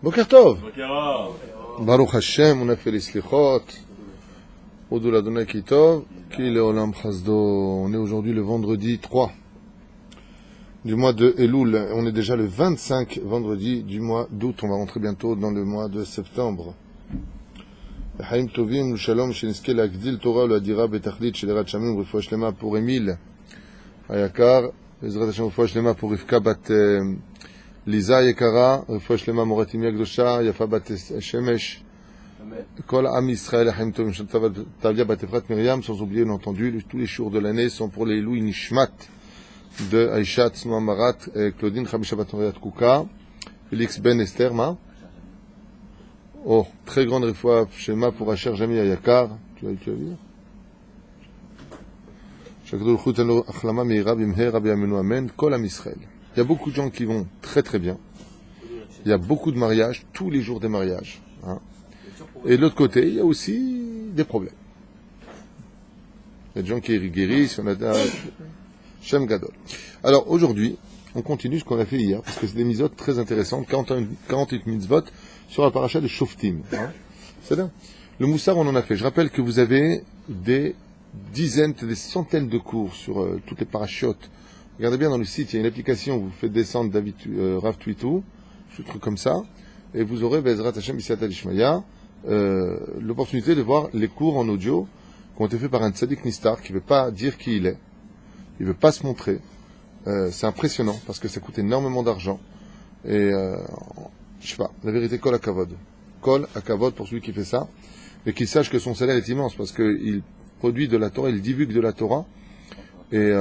Boker Tov. Baruch Hashem, on a fait les slichot. Odul Adonai Ki Tov, Ki Leolam Chasdo. On est aujourd'hui le vendredi 3 du mois de Elul. On est déjà le 25 vendredi du mois d'août. On va rentrer bientôt dans le mois de septembre. Haim Tovim, Shalom, Sheniske, L'Agdil, Torah, L'Adira, Betachlit, Shelerat Shamim, Refoua Shlema pour Emile Ayakar, Ezrat Hashem, Refoua Shlema pour Rivka Bat Liza Yekara, Refoua Shlema Moratim Yagdosha, Yafa Bat Shemesh, Kol Am Israël, Haim Tovim, Tavia Bat Efrat Miriam, sans oublier, bien entendu, tous les jours de l'année sont pour les Louis Nishmat de Aïcha Tznoa Marat, Claudine Chamisha Bat Noriat Kouka, Félix Ben Esther, Ma. Oh, très grande refoua Shema pour Asher Jami Ayakar. Tu vas dire? Il y a beaucoup de gens qui vont très très bien. Il y a beaucoup de mariages, tous les jours des mariages. Hein. Et de l'autre côté, il y a aussi des problèmes. Il y a des gens qui guérissent, on a Shem Gadol. Alors aujourd'hui, on continue ce qu'on a fait hier, parce que c'est des mitzvot très intéressantes, 48 mitzvot sur la paracha de Shoftim. Hein. C'est là. Le Moussar, on en a fait. Je rappelle que vous avez des dizaines, des centaines de cours sur toutes les parachutes. Regardez bien dans le site, il y a une application, vous faites descendre David Rav Twitou, un truc comme ça, et vous aurez Bezrat Hashem B'Siata Lishmaya, l'opportunité de voir les cours en audio qui ont été faits par un tzaddik nistar qui ne veut pas dire qui il est, il ne veut pas se montrer. C'est impressionnant parce que ça coûte énormément d'argent. Et je sais pas, la vérité, kol hakavod. Kol hakavod pour celui qui fait ça. Mais qu'il sache que son salaire est immense parce qu'il produit de la Torah, il divulgue de la Torah. Et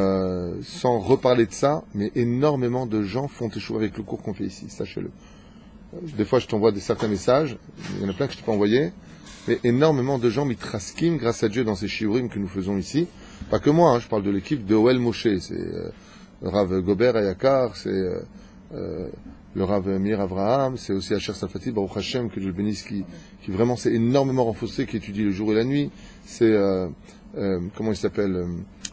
sans reparler de ça, mais énormément de gens font échouer avec le cours qu'on fait ici, sachez-le. Des fois, je t'envoie certains messages, il y en a plein que je t'ai pas envoyé, mais énormément de gens mitraskim grâce à Dieu dans ces shiurim que nous faisons ici. Pas que moi, hein, je parle de l'équipe de Oel Moshe, c'est Rav Gobert Ayakar, c'est le Rav Mir Avraham, c'est aussi Asher Safati, Baruch Hashem, que Dieu le bénisse, qui vraiment s'est énormément renforcé, qui étudie le jour et la nuit. C'est, comment il s'appelle,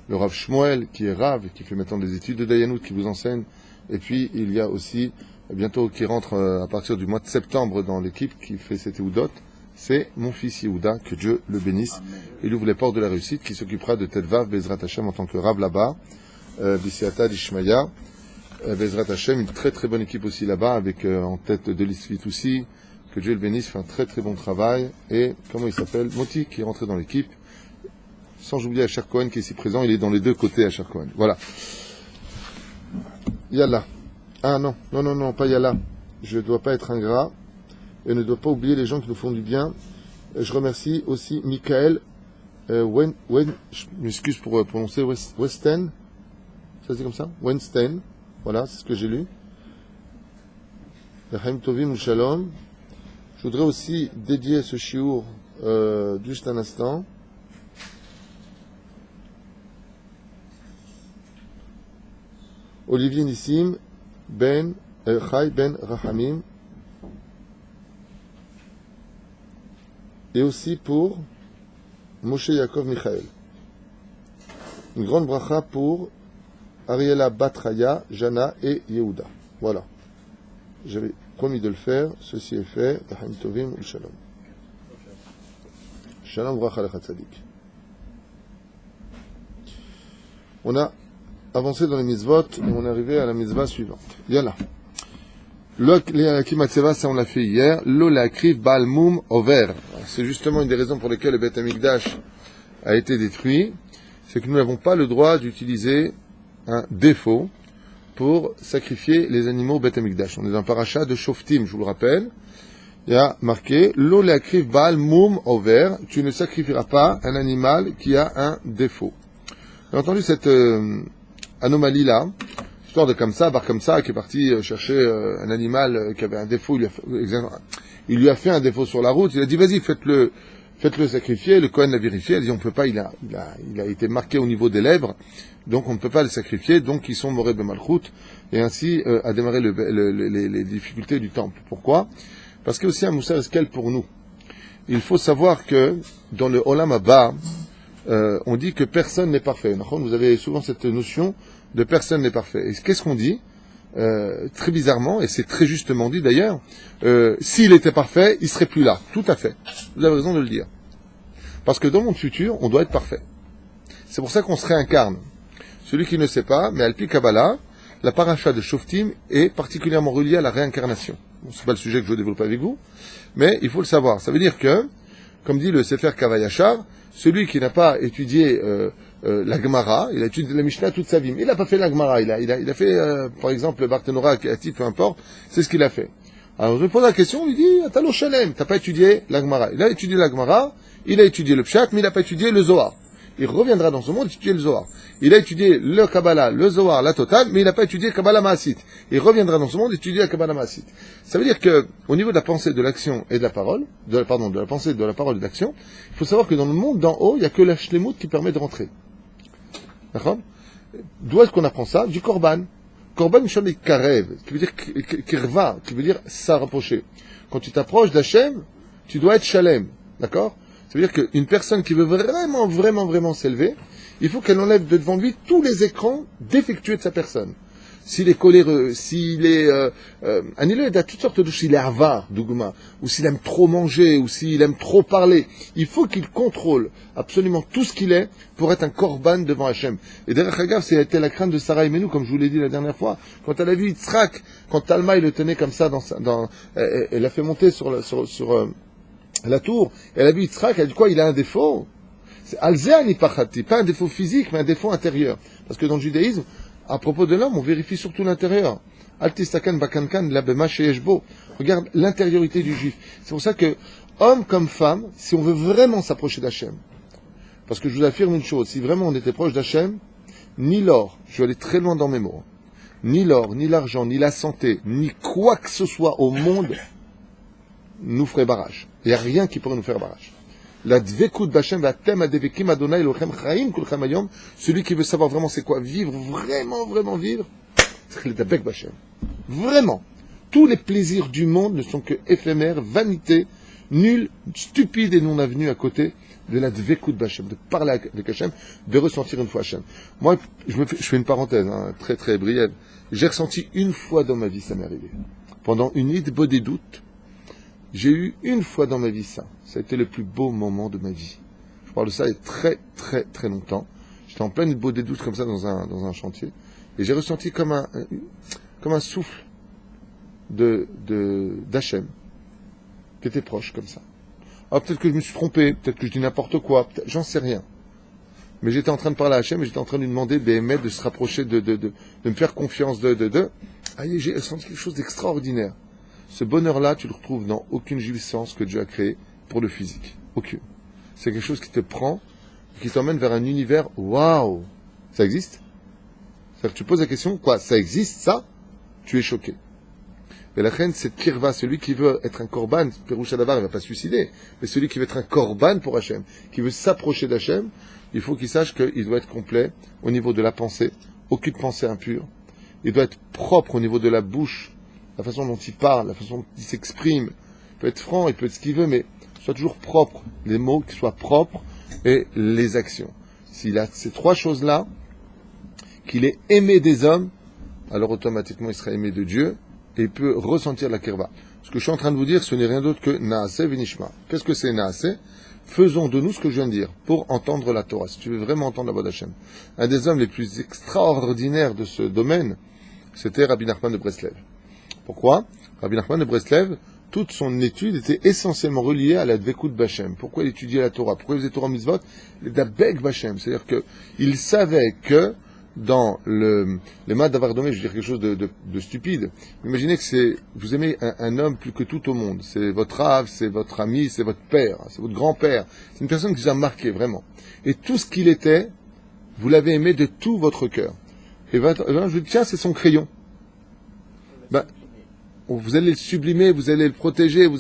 le Rav Shmuel, qui est Rav, qui fait maintenant des études de Dayanout, qui vous enseigne. Et puis, il y a aussi, bientôt, qui rentre à partir du mois de septembre dans l'équipe, qui fait cette Yehoudot. C'est mon fils Yehuda, que Dieu le bénisse. Il ouvre les portes de la réussite, qui s'occupera de Tedvav Bezrat Hashem en tant que Rav là-bas. Bisiata d'Ishmaya, Bezrat Hashem, une très très bonne équipe aussi là-bas, avec en tête de l'Isfit aussi, que Dieu le bénisse, fait un très très bon travail, et comment il s'appelle, Moti, qui est rentré dans l'équipe, sans oublier Asher Cohen qui est ici présent, il est dans les deux côtés Asher Cohen, voilà. Yalla, ah non, pas Yalla, je ne dois pas être ingrat, et ne dois pas oublier les gens qui nous font du bien, je remercie aussi Michael, je m'excuse pour prononcer Westen, ça c'est comme ça, Weinstein, voilà, c'est ce que j'ai lu. Chaim Tovim Shalom. Je voudrais aussi dédier ce shiur juste un instant. Olivier Nissim Ben Chai Ben Rahamim. Et aussi pour Moshe Yaakov Michael. Une grande bracha pour Ariela Batraya, Jana et Yehuda. Voilà. J'avais promis de le faire. Ceci est fait. Chaim Tovim ou Shalom. Shalom bracha lecha tzadik. On a avancé dans les mitzvot et on est arrivé à la mitzvah suivante. Yalla. Le Kimatzeva, ça on l'a fait hier. Lo lakriv bal mum over. C'est justement une des raisons pour lesquelles le Beth Amikdash a été détruit. C'est que nous n'avons pas le droit d'utiliser un défaut pour sacrifier les animaux Beth Amikdash. On est dans un paracha de Shoftim, je vous le rappelle. Il y a marqué Lo leakriv baal mum over. Tu ne sacrifieras pas un animal qui a un défaut. J'ai entendu cette anomalie-là, histoire de Kamsa, Bar Kamsa, qui est parti chercher un animal qui avait un défaut. Il lui a fait un défaut sur la route. Il a dit vas-y, faites-le sacrifier. Le Kohen l'a vérifié. Il a dit on peut pas. Il a été marqué au niveau des lèvres. Donc on ne peut pas le sacrifier, donc ils sont morés de Malchut, et ainsi a démarré les difficultés du temple. Pourquoi? Parce qu'il y a aussi un Moussar Eskel pour nous. Il faut savoir que dans le Olam Haba, on dit que personne n'est parfait. Vous avez souvent cette notion de personne n'est parfait. Et qu'est-ce qu'on dit? très bizarrement, et c'est très justement dit d'ailleurs, s'il était parfait, il serait plus là. Tout à fait. Vous avez raison de le dire. Parce que dans le monde futur, on doit être parfait. C'est pour ça qu'on se réincarne. Celui qui ne sait pas, mais Alpi Kabbalah, la paracha de Shoftim est particulièrement reliée à la réincarnation. Bon, c'est pas le sujet que je veux développer avec vous, mais il faut le savoir. Ça veut dire que, comme dit le Sefer Kavayachar, celui qui n'a pas étudié la Gemara, il a étudié la Mishnah toute sa vie, mais il n'a pas fait la Gemara, il a fait, par exemple, le Barthénora, Akati, peu importe, c'est ce qu'il a fait. Alors je lui pose la question, il dit, Atalo Shalem, t'as pas étudié la Gemara. Il a étudié la Gemara, il a étudié le Pshat, mais il n'a pas étudié le Zohar. Il reviendra dans ce monde étudier le Zohar. Il a étudié le Kabbalah, le Zohar, la totale, mais il n'a pas étudié le Kabbalah Maasit. Il reviendra dans ce monde étudier la Kabbalah Maasit. Ça veut dire que, au niveau de la pensée, de l'action et de la parole, de la pensée, de la parole et de l'action, il faut savoir que dans le monde d'en haut, il n'y a que la Shlemut qui permet de rentrer. D'accord? D'où est-ce qu'on apprend ça? Du Korban. Korban Mishon Karev, qui veut dire Kirva, qui veut dire ça rapprocher. Quand tu t'approches d'Hachem, tu dois être Shalem. D'accord? Ça veut dire qu'une personne qui veut vraiment s'élever, il faut qu'elle enlève de devant lui tous les écrans défectueux de sa personne. S'il est coléreux, s'il est... Anilo est à toutes sortes de choses, s'il est avare, Dougma, ou s'il aime trop manger, ou s'il aime trop parler. Il faut qu'il contrôle absolument tout ce qu'il est pour être un korban devant Hachem. Et derrière Hagav, c'était la crainte de Sarah Imenu, comme je vous l'ai dit la dernière fois. Quand elle a vu Yitzhak, quand Talma il le tenait comme ça, elle l'a fait monter sur la tour, elle a vu Yitzhak, elle a dit quoi? Il a un défaut. C'est Alzéani Pachati, pas un défaut physique, mais un défaut intérieur. Parce que dans le judaïsme, à propos de l'homme, on vérifie surtout l'intérieur. Altistakan Bakankan Labema Sheyeshbo. Regarde l'intériorité du juif. C'est pour ça que, homme comme femme, si on veut vraiment s'approcher d'Hachem, parce que je vous affirme une chose, si vraiment on était proche d'Hachem, ni l'or, je vais aller très loin dans mes mots, ni l'or, ni l'argent, ni la santé, ni quoi que ce soit au monde, nous ferait barrage. Il n'y a rien qui pourrait nous faire barrage. La dvekut b'Hashem v'atem adevekim Adonai Elochem chaim kulchem hayom. Celui qui veut savoir vraiment c'est quoi vivre, vraiment vivre, c'est le dabek b'Hashem. Vraiment. Tous les plaisirs du monde ne sont que éphémères, vanité, nuls, stupides et non avenus à côté de la dvekut b'Hashem, de parler avec Hachem, de ressentir une fois Hachem. Moi, je fais une parenthèse, très très brève. J'ai ressenti une fois dans ma vie, ça m'est arrivé. Pendant une idée des doutes, j'ai eu une fois dans ma vie ça. Ça a été le plus beau moment de ma vie. Je parle de ça il y a très longtemps. J'étais en pleine beau des doutes comme ça dans un chantier. Et j'ai ressenti comme un souffle d'Hachem qui était proche comme ça. Alors peut-être que je me suis trompé, peut-être que je dis n'importe quoi, j'en sais rien. Mais j'étais en train de parler à Hachem et j'étais en train de lui demander de se rapprocher, de me faire confiance, j'ai senti quelque chose d'extraordinaire. Ce bonheur-là, tu le retrouves dans aucune jouissance que Dieu a créée pour le physique. Aucune. C'est quelque chose qui te prend, qui t'emmène vers un univers, waouh! Ça existe? C'est-à-dire que tu poses la question, quoi? Ça existe, ça? Tu es choqué. Et la reine, c'est Kirva, celui qui veut être un korban, Pérouche Adavar, il ne va pas se suicider, mais celui qui veut être un korban pour Hachem, qui veut s'approcher d'Hachem, il faut qu'il sache qu'il doit être complet au niveau de la pensée, aucune pensée impure. Il doit être propre au niveau de la bouche, la façon dont il parle, la façon dont il s'exprime. Il peut être franc, il peut être ce qu'il veut, mais soit toujours propre. Les mots qui soient propres et les actions. S'il a ces trois choses-là, qu'il est aimé des hommes, alors automatiquement il sera aimé de Dieu et il peut ressentir la kirva. Ce que je suis en train de vous dire, ce n'est rien d'autre que Naaseh Vinishma. Qu'est-ce que c'est Naaseh? Faisons de nous ce que je viens de dire pour entendre la Torah. Si tu veux vraiment entendre la voix d'Hachem. Un des hommes les plus extraordinaires de ce domaine, c'était Rabbi Nachman de Breslev. Pourquoi? Rabbi Nachman de Breslev, toute son étude était essentiellement reliée à la Dvekut B'Hashem. Pourquoi il étudiait la Torah? Pourquoi il faisait Torah Mitzvot? Le Dabek B'Hashem. C'est-à-dire qu'il savait que dans les mains d'Avardomé, je veux dire quelque chose de stupide. Imaginez que vous aimez un homme plus que tout au monde. C'est votre rave, c'est votre ami, c'est votre père, c'est votre grand-père. C'est une personne qui vous a marqué, vraiment. Et tout ce qu'il était, vous l'avez aimé de tout votre cœur. Et ben, je vous dis, tiens, c'est son crayon. Vous allez le sublimer, vous allez le protéger, Moi,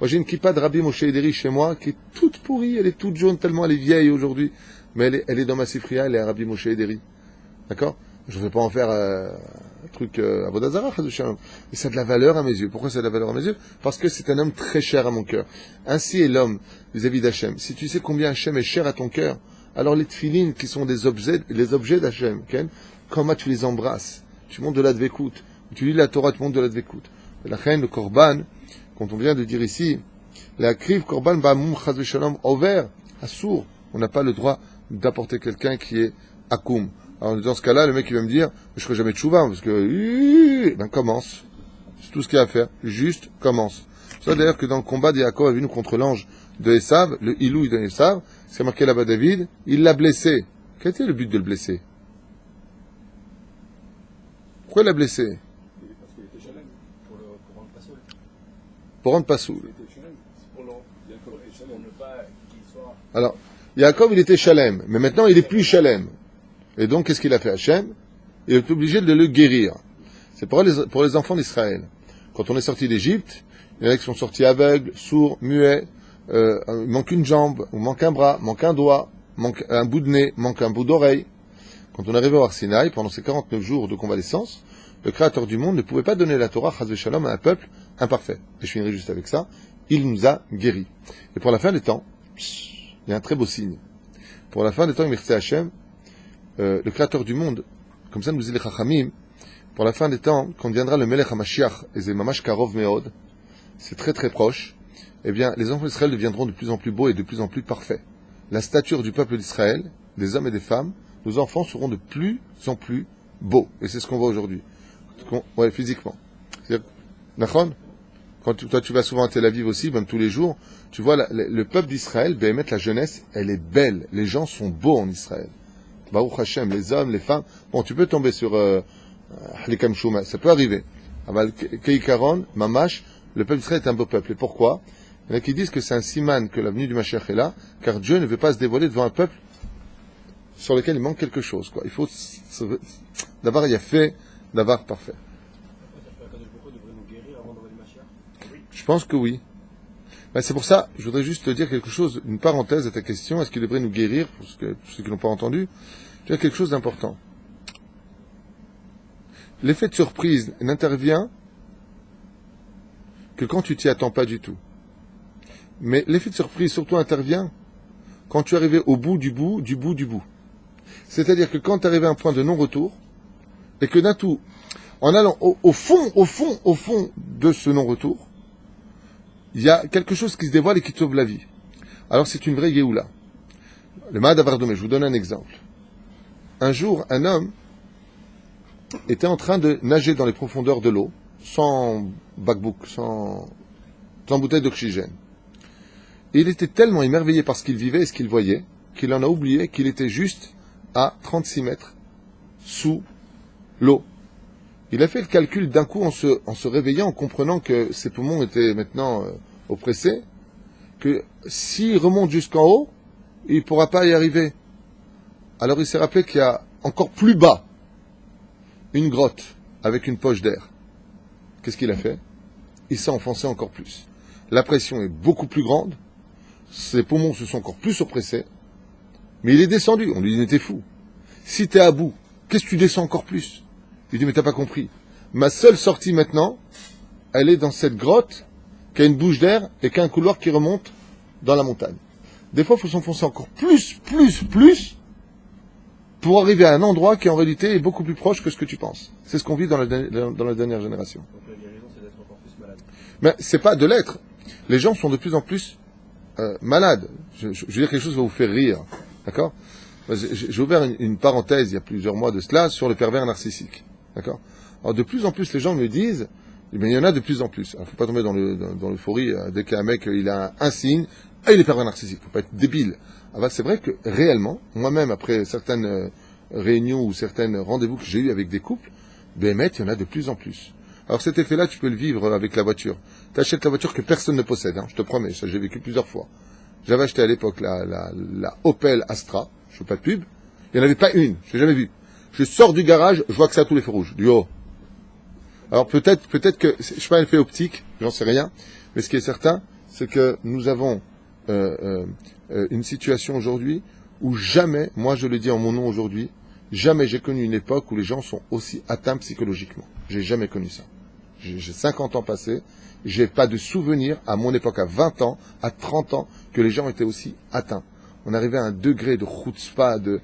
j'ai une kippa de Rabbi Moshe Ederi chez moi, qui est toute pourrie, elle est toute jaune, tellement elle est vieille aujourd'hui. Mais elle est dans ma sifria, elle est à Rabbi Moshe Ederi. D'accord? Je ne vais pas en faire un truc à Vodazara, mais ça a de la valeur à mes yeux. Pourquoi ça a de la valeur à mes yeux? Parce que c'est un homme très cher à mon cœur. Ainsi est l'homme vis-à-vis d'Hachem. Si tu sais combien Hachem est cher à ton cœur, alors les tfilines qui sont les objets d'Hachem, comment tu les embrasses? Tu montes de la dvekout. Tu lis la Torah, tu montes de la Dvekout. La reine, le Korban, quand on vient de dire ici, la kriv Korban ba'amum chaz v'shalom over, assour. On n'a pas le droit d'apporter quelqu'un qui est akoum. Alors dans ce cas-là, le mec il va me dire, je ferai jamais de chouva, parce que, ben commence. C'est tout ce qu'il y a à faire. Juste commence. C'est d'ailleurs que dans le combat d'Yaakov est venu contre l'ange de Esav, le Ilouï de Esav, c'est marqué là-bas David, il l'a blessé. Quel était le but de le blesser? Pourquoi il l'a blessé? Parce qu'il était chalem, pour rendre pas saoul. Pour rendre pas saoul. Il était chalem, c'est pour ne pas qu'il soit... Alors, Yaakov il était chalem, mais maintenant il est plus chalem. Et donc qu'est-ce qu'il a fait Hachem? Il est obligé de le guérir. C'est pour les enfants d'Israël. Quand on est sorti d'Égypte, il y en a qui sont sortis aveugles, sourds, muets, il manque une jambe, ou manque un bras, manque un doigt, manque un bout de nez, manque un bout d'oreille. Quand on est arrivé au Har Sinaï, pendant ces 49 jours de convalescence, le Créateur du monde ne pouvait pas donner la Torah, chas v'shalom, à un peuple imparfait. Et je finirai juste avec ça. Il nous a guéris. Et pour la fin des temps, il y a un très beau signe. Pour la fin des temps, merci Hachem, le Créateur du monde, comme ça nous dit les Chachamim, pour la fin des temps, quand viendra le Melech HaMashiach, et c'est Mamash Karov Meod, c'est très très proche, eh bien, les enfants d'Israël deviendront de plus en plus beaux et de plus en plus parfaits. La stature du peuple d'Israël, des hommes et des femmes, nos enfants seront de plus en plus beaux. Et c'est ce qu'on voit aujourd'hui. Ouais, physiquement. Nachon? Quand toi tu vas souvent à Tel Aviv aussi, même tous les jours, tu vois le peuple d'Israël, Béhémet, la jeunesse, elle est belle. Les gens sont beaux en Israël. Baruch Hashem, les hommes, les femmes. Bon, tu peux tomber sur Halikam Shuma, ça peut arriver. Keikaron, Mamash, le peuple d'Israël est un beau peuple. Et pourquoi? Il y en a qui disent que c'est un siman que la venue du Mashiach est là, car Dieu ne veut pas se dévoiler devant un peuple sur lequel il manque quelque chose. Quoi. Il faut d'abord il y a fait, d'abord parfait. Je pense que oui. Ben, c'est pour ça, je voudrais juste te dire quelque chose, une parenthèse à ta question, est-ce qu'il devrait nous guérir, pour ceux qui n'ont pas entendu, tu as quelque chose d'important. L'effet de surprise n'intervient que quand tu t'y attends pas du tout. Mais l'effet de surprise surtout intervient quand tu es arrivé au bout du bout, du bout, du bout. C'est-à-dire que quand tu arrives à un point de non-retour, et que d'un tout, en allant au fond de ce non-retour, il y a quelque chose qui se dévoile et qui te sauve la vie. Alors c'est une vraie Géoula. Le Mahad Avardomé, je vous donne un exemple. Un jour, un homme était en train de nager dans les profondeurs de l'eau, sans bakbouk, sans bouteille d'oxygène. Et il était tellement émerveillé par ce qu'il vivait et ce qu'il voyait, qu'il en a oublié qu'il était juste à 36 mètres sous l'eau. Il a fait le calcul d'un coup en se réveillant, en comprenant que ses poumons étaient maintenant oppressés, que s'il remonte jusqu'en haut, il ne pourra pas y arriver. Alors il s'est rappelé qu'il y a encore plus bas une grotte avec une poche d'air. Qu'est-ce qu'il a fait? Il s'est enfoncé encore plus. La pression est beaucoup plus grande, ses poumons se sont encore plus oppressés, mais il est descendu. On lui dit, mais t'es fou. Si t'es à bout, qu'est-ce que tu descends encore plus? Il dit, mais t'as pas compris. Ma seule sortie maintenant, elle est dans cette grotte qui a une bouche d'air et qui a un couloir qui remonte dans la montagne. Des fois, il faut s'enfoncer encore plus, pour arriver à un endroit qui en réalité est beaucoup plus proche que ce que tu penses. C'est ce qu'on vit dans la dernière génération. Donc la guérison, c'est d'être encore plus malade. Mais c'est pas de l'être. Les gens sont de plus en plus malades. Je veux dire quelque chose qui va vous faire rire. D'accord? J'ai ouvert une parenthèse il y a plusieurs mois de cela sur le pervers narcissique. D'accord? Alors de plus en plus les gens me disent, mais il y en a de plus en plus. Il ne faut pas tomber dans l'euphorie dès qu'un mec il a un signe, il est pervers narcissique. Il ne faut pas être débile. Alors c'est vrai que réellement, moi-même après certaines réunions ou certains rendez-vous que j'ai eu avec des couples, il y en a de plus en plus. Alors cet effet-là, tu peux le vivre avec la voiture. Tu achètes la voiture que personne ne possède, hein, je te promets, ça j'ai vécu plusieurs fois. J'avais acheté à l'époque la Opel Astra, je fais pas de pub, il n'y en avait pas une, je l'ai jamais vue. Je sors du garage, je vois que ça a tous les feux rouges, du haut. Alors peut-être que, je sais pas un effet optique, j'en sais rien, mais ce qui est certain, c'est que nous avons une situation aujourd'hui où jamais, moi je le dis en mon nom aujourd'hui, jamais j'ai connu une époque où les gens sont aussi atteints psychologiquement. J'ai jamais connu ça. J'ai 50 ans passés, j'ai pas de souvenir à mon époque, à 20 ans, à 30 ans, que les gens étaient aussi atteints. On arrivait à un degré de chutzpah, de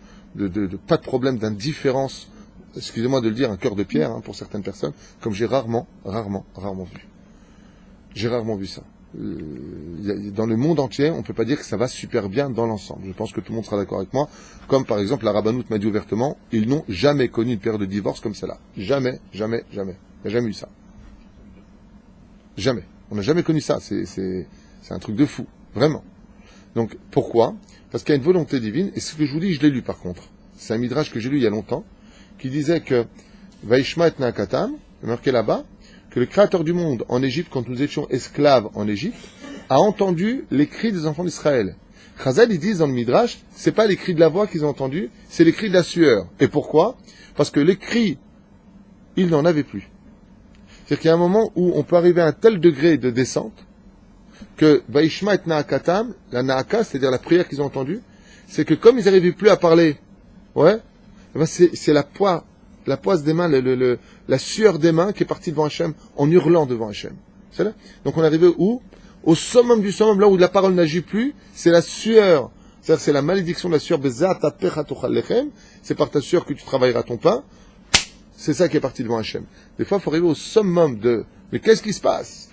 pas de problème, d'indifférence excusez-moi de le dire, un cœur de pierre pour certaines personnes, comme j'ai rarement vu. J'ai rarement vu ça. Dans le monde entier, on ne peut pas dire que ça va super bien dans l'ensemble. Je pense que tout le monde sera d'accord avec moi. Comme par exemple, la rabbanoute m'a dit ouvertement, ils n'ont jamais connu une période de divorce comme celle-là. Jamais. Il n'y a jamais eu ça. Jamais. On n'a jamais connu ça. C'est un truc de fou. Vraiment. Donc, pourquoi ? Parce qu'il y a une volonté divine, et ce que je vous dis, je l'ai lu par contre. C'est un midrash que j'ai lu il y a longtemps, qui disait que Vaishma et Nakatam, marqué là-bas, que le créateur du monde en Égypte, quand nous étions esclaves en Égypte, a entendu les cris des enfants d'Israël. Chazal, ils disent dans le midrash, c'est pas les cris de la voix qu'ils ont entendus, c'est les cris de la sueur. Et pourquoi ? Parce que les cris, ils n'en avaient plus. C'est-à-dire qu'il y a un moment où on peut arriver à un tel degré de descente que Vaishma et Naakatam, la Naaka, c'est-à-dire la prière qu'ils ont entendue, c'est que comme ils n'arrivaient plus à parler, c'est la poisse des mains, la sueur des mains qui est partie devant Hachem en hurlant devant Hachem. C'est là. Donc on est arrivé où ? Au summum du summum, là où la parole n'agit plus, c'est la sueur. C'est-à-dire c'est la malédiction de la sueur. C'est par ta sueur que tu travailleras ton pain. C'est ça qui est parti devant Hachem. Des fois, il faut arriver au summum de... Mais qu'est-ce qui se passe ?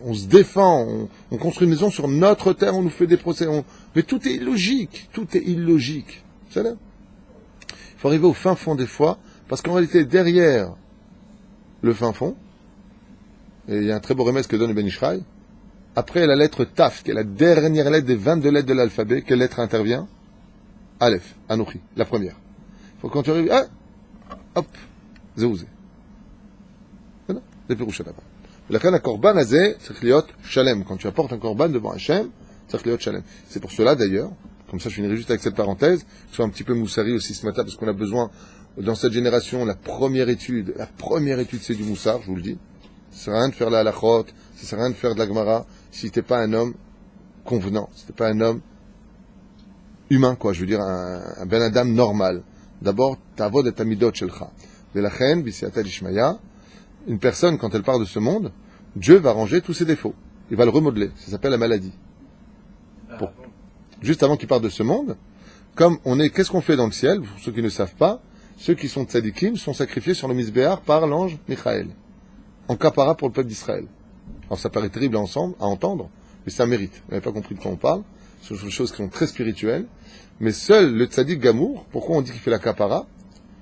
On se défend, on construit une maison sur notre terre, on nous fait des procès. Mais tout est illogique. C'est là. Il faut arriver au fin fond des fois, parce qu'en réalité, derrière le fin fond, et il y a un très beau remède que donne Ben Ishraï, après la lettre Taf, qui est la dernière lettre des 22 lettres de l'alphabet, quelle lettre intervient ? Aleph, Anochi, la première. Il faut quand tu arrives, hop, Zéouzé. C'est Pirouche là-bas. Laquelle un korban azé, c'est liot shalem. Quand tu apportes un korban devant Hachem, c'est liot shalem. C'est pour cela d'ailleurs, comme ça je finirai juste avec cette parenthèse, je sois un petit peu moussari aussi ce matin, parce qu'on a besoin, dans cette génération, la première étude c'est du moussar, je vous le dis. Ça sert à rien de faire la halachot, ça sert à rien de faire de la gemara, si t'es pas un homme convenant, si t'es pas un homme humain, quoi, je veux dire, un ben adam normal. D'abord, t'avod et tamidot shelcha. Velachen, bisiata lishmaya, une personne, quand elle part de ce monde, Dieu va ranger tous ses défauts. Il va le remodeler. Ça s'appelle la maladie. Juste avant qu'il parte de ce monde, qu'est-ce qu'on fait dans le ciel ? Pour ceux qui ne savent pas, ceux qui sont tzadikim sont sacrifiés sur le misbéar par l'ange Michaël, en kapara pour le peuple d'Israël. Alors ça paraît terrible à entendre, mais ça mérite. Vous n'avez pas compris de quoi on parle. Ce sont des choses qui sont très spirituelles. Mais seul le tzadik gamour, pourquoi on dit qu'il fait la kapara ?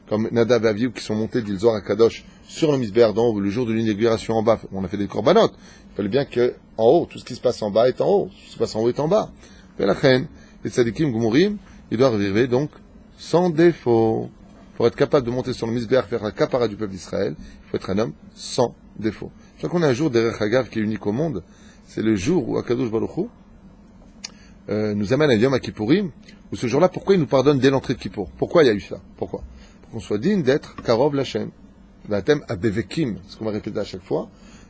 Comme Nadav et Avihu qui sont montés du Zohar à Kadosh sur le misbéar d'en haut, le jour de l'inauguration en bas, on a fait des corbanotes. Il fallait bien que, en haut, tout ce qui se passe en bas est en haut, tout ce qui se passe en haut est en bas. Mais la reine, les tzadikim gumurim, ils doivent arriver donc sans défaut. Pour être capable de monter sur le misbéar, faire la kapara du peuple d'Israël, il faut être un homme sans défaut. Je crois qu'on a un jour derrière Hagav qui est unique au monde. C'est le jour où Akadosh Baruch Hu nous amène à Yom Kippourim, où ce jour-là, pourquoi il nous pardonne dès l'entrée de Kippour ? Pourquoi il y a eu ça ? Pourquoi ? Pour qu'on soit digne d'être Karov Lachem. B'atem abevekim, ce qu'on va répéter à chaque fois.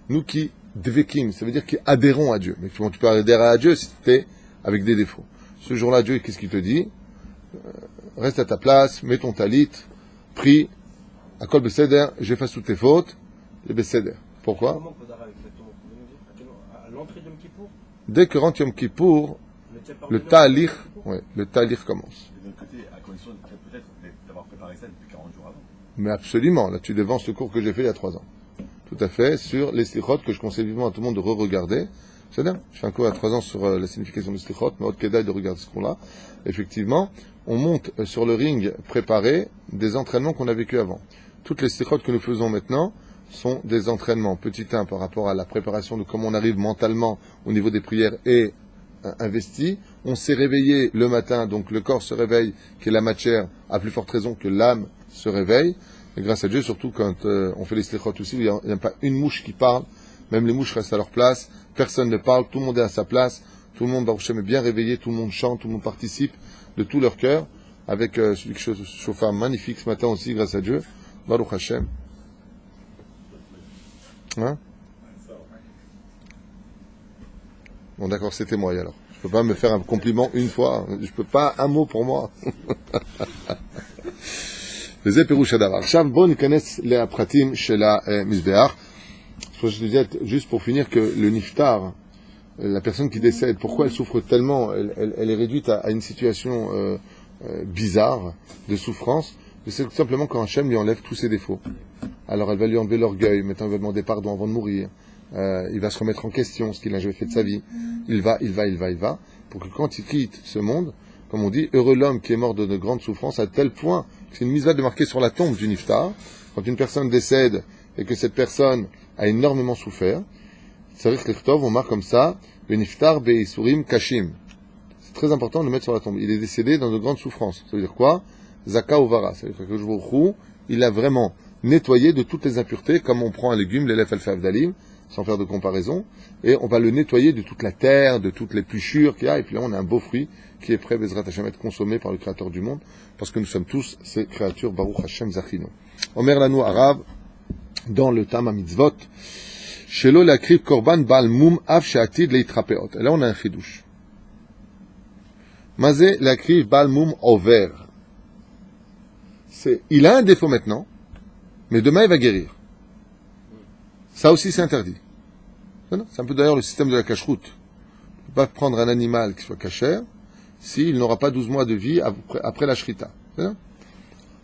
Nous qui devekim, ça veut dire qui adhérons à Dieu. Mais comment tu peux adhérer à Dieu si tu es avec des défauts ? Ce jour-là, Dieu, qu'est-ce qu'il te dit ? Reste à ta place, mets ton talit, prie, akol beseder, j'efface toutes tes fautes, et beseder. Pourquoi ? Comment on peut d'arrêt exactement ? Vous pouvez nous dire à l'entrée de Yom Kippour ? Dès que rentre Yom Kippour, le talir commence. Et de l'autre côté, à condition peut-être d'avoir préparé ça depuis 40 jours avant. Mais absolument, là tu devances le cours que j'ai fait il y a 3 ans. Tout à fait, sur les slichot, que je conseille vivement à tout le monde de re-regarder. C'est bien, je fais un cours il y a 3 ans sur la signification des slichot, mais autre qu'édaille de regarder ce cours-là. Effectivement, on monte sur le ring préparé des entraînements qu'on a vécu avant. Toutes les slichot que nous faisons maintenant sont des entraînements. Petit 1 par rapport à la préparation de comment on arrive mentalement au niveau des prières et investi. On s'est réveillé le matin, donc le corps se réveille, qui est la matière, à plus forte raison que l'âme se réveille. Et grâce à Dieu, surtout quand on fait les slichot aussi, il n'y a pas une mouche qui parle, même les mouches restent à leur place, personne ne parle, tout le monde est à sa place, tout le monde, Baruch Hashem, est bien réveillé, tout le monde chante, tout le monde participe de tout leur cœur, avec celui qui chauffa magnifique ce matin aussi, grâce à Dieu, Baruch Hashem. Hein? Bon d'accord, c'est témoin alors. Je peux pas me faire un compliment une fois, je peux pas un mot pour moi. וזה פירוש הדבר. עכשיו בואו ניכנס לפרטים של המזבח. Je te disais, juste pour finir, que le niftar, la personne qui décède, pourquoi elle souffre tellement, elle est réduite à une situation bizarre, de souffrance, mais c'est tout simplement quand Hachem lui enlève tous ses défauts. Alors elle va lui enlever l'orgueil, maintenant il va demander pardon avant de mourir, il va se remettre en question ce qu'il n'a jamais fait de sa vie, il va, pour que quand il quitte ce monde, comme on dit, heureux l'homme qui est mort de grandes souffrances à tel point que c'est une mise-là de marquer sur la tombe du niftar, quand une personne décède et que cette personne a énormément souffert, c'est vrai que les Chtov, on marque comme ça, le niftar be'isurim kashim. C'est très important de le mettre sur la tombe. Il est décédé dans de grandes souffrances. Ça veut dire quoi? Zaka Ovara. Ça veut dire que Jvorou, il a vraiment nettoyé de toutes les impuretés, comme on prend un légume, l'élève alpha avdalim, sans faire de comparaison, et on va le nettoyer de toute la terre, de toutes les pluchures qu'il y a, et puis là on a un beau fruit qui est prêt, Bezrat Hashem, à être consommé par le Créateur du monde, parce que nous sommes tous ces créatures, Baruch Hashem Zachino. Omer Lanu Arabe, dans le Tama Mitzvot, Shelo Lakriv Korban Baal Mum Av She'atid Leitrapeot. Et là on a un chidouche. Mazé Lakriv Baal Mum Over. Il a un défaut maintenant, mais demain il va guérir. Ça aussi c'est interdit. C'est un peu d'ailleurs le système de la cacheroute. On ne peut pas prendre un animal qui soit cachère s'il n'aura pas 12 mois de vie après la shrita.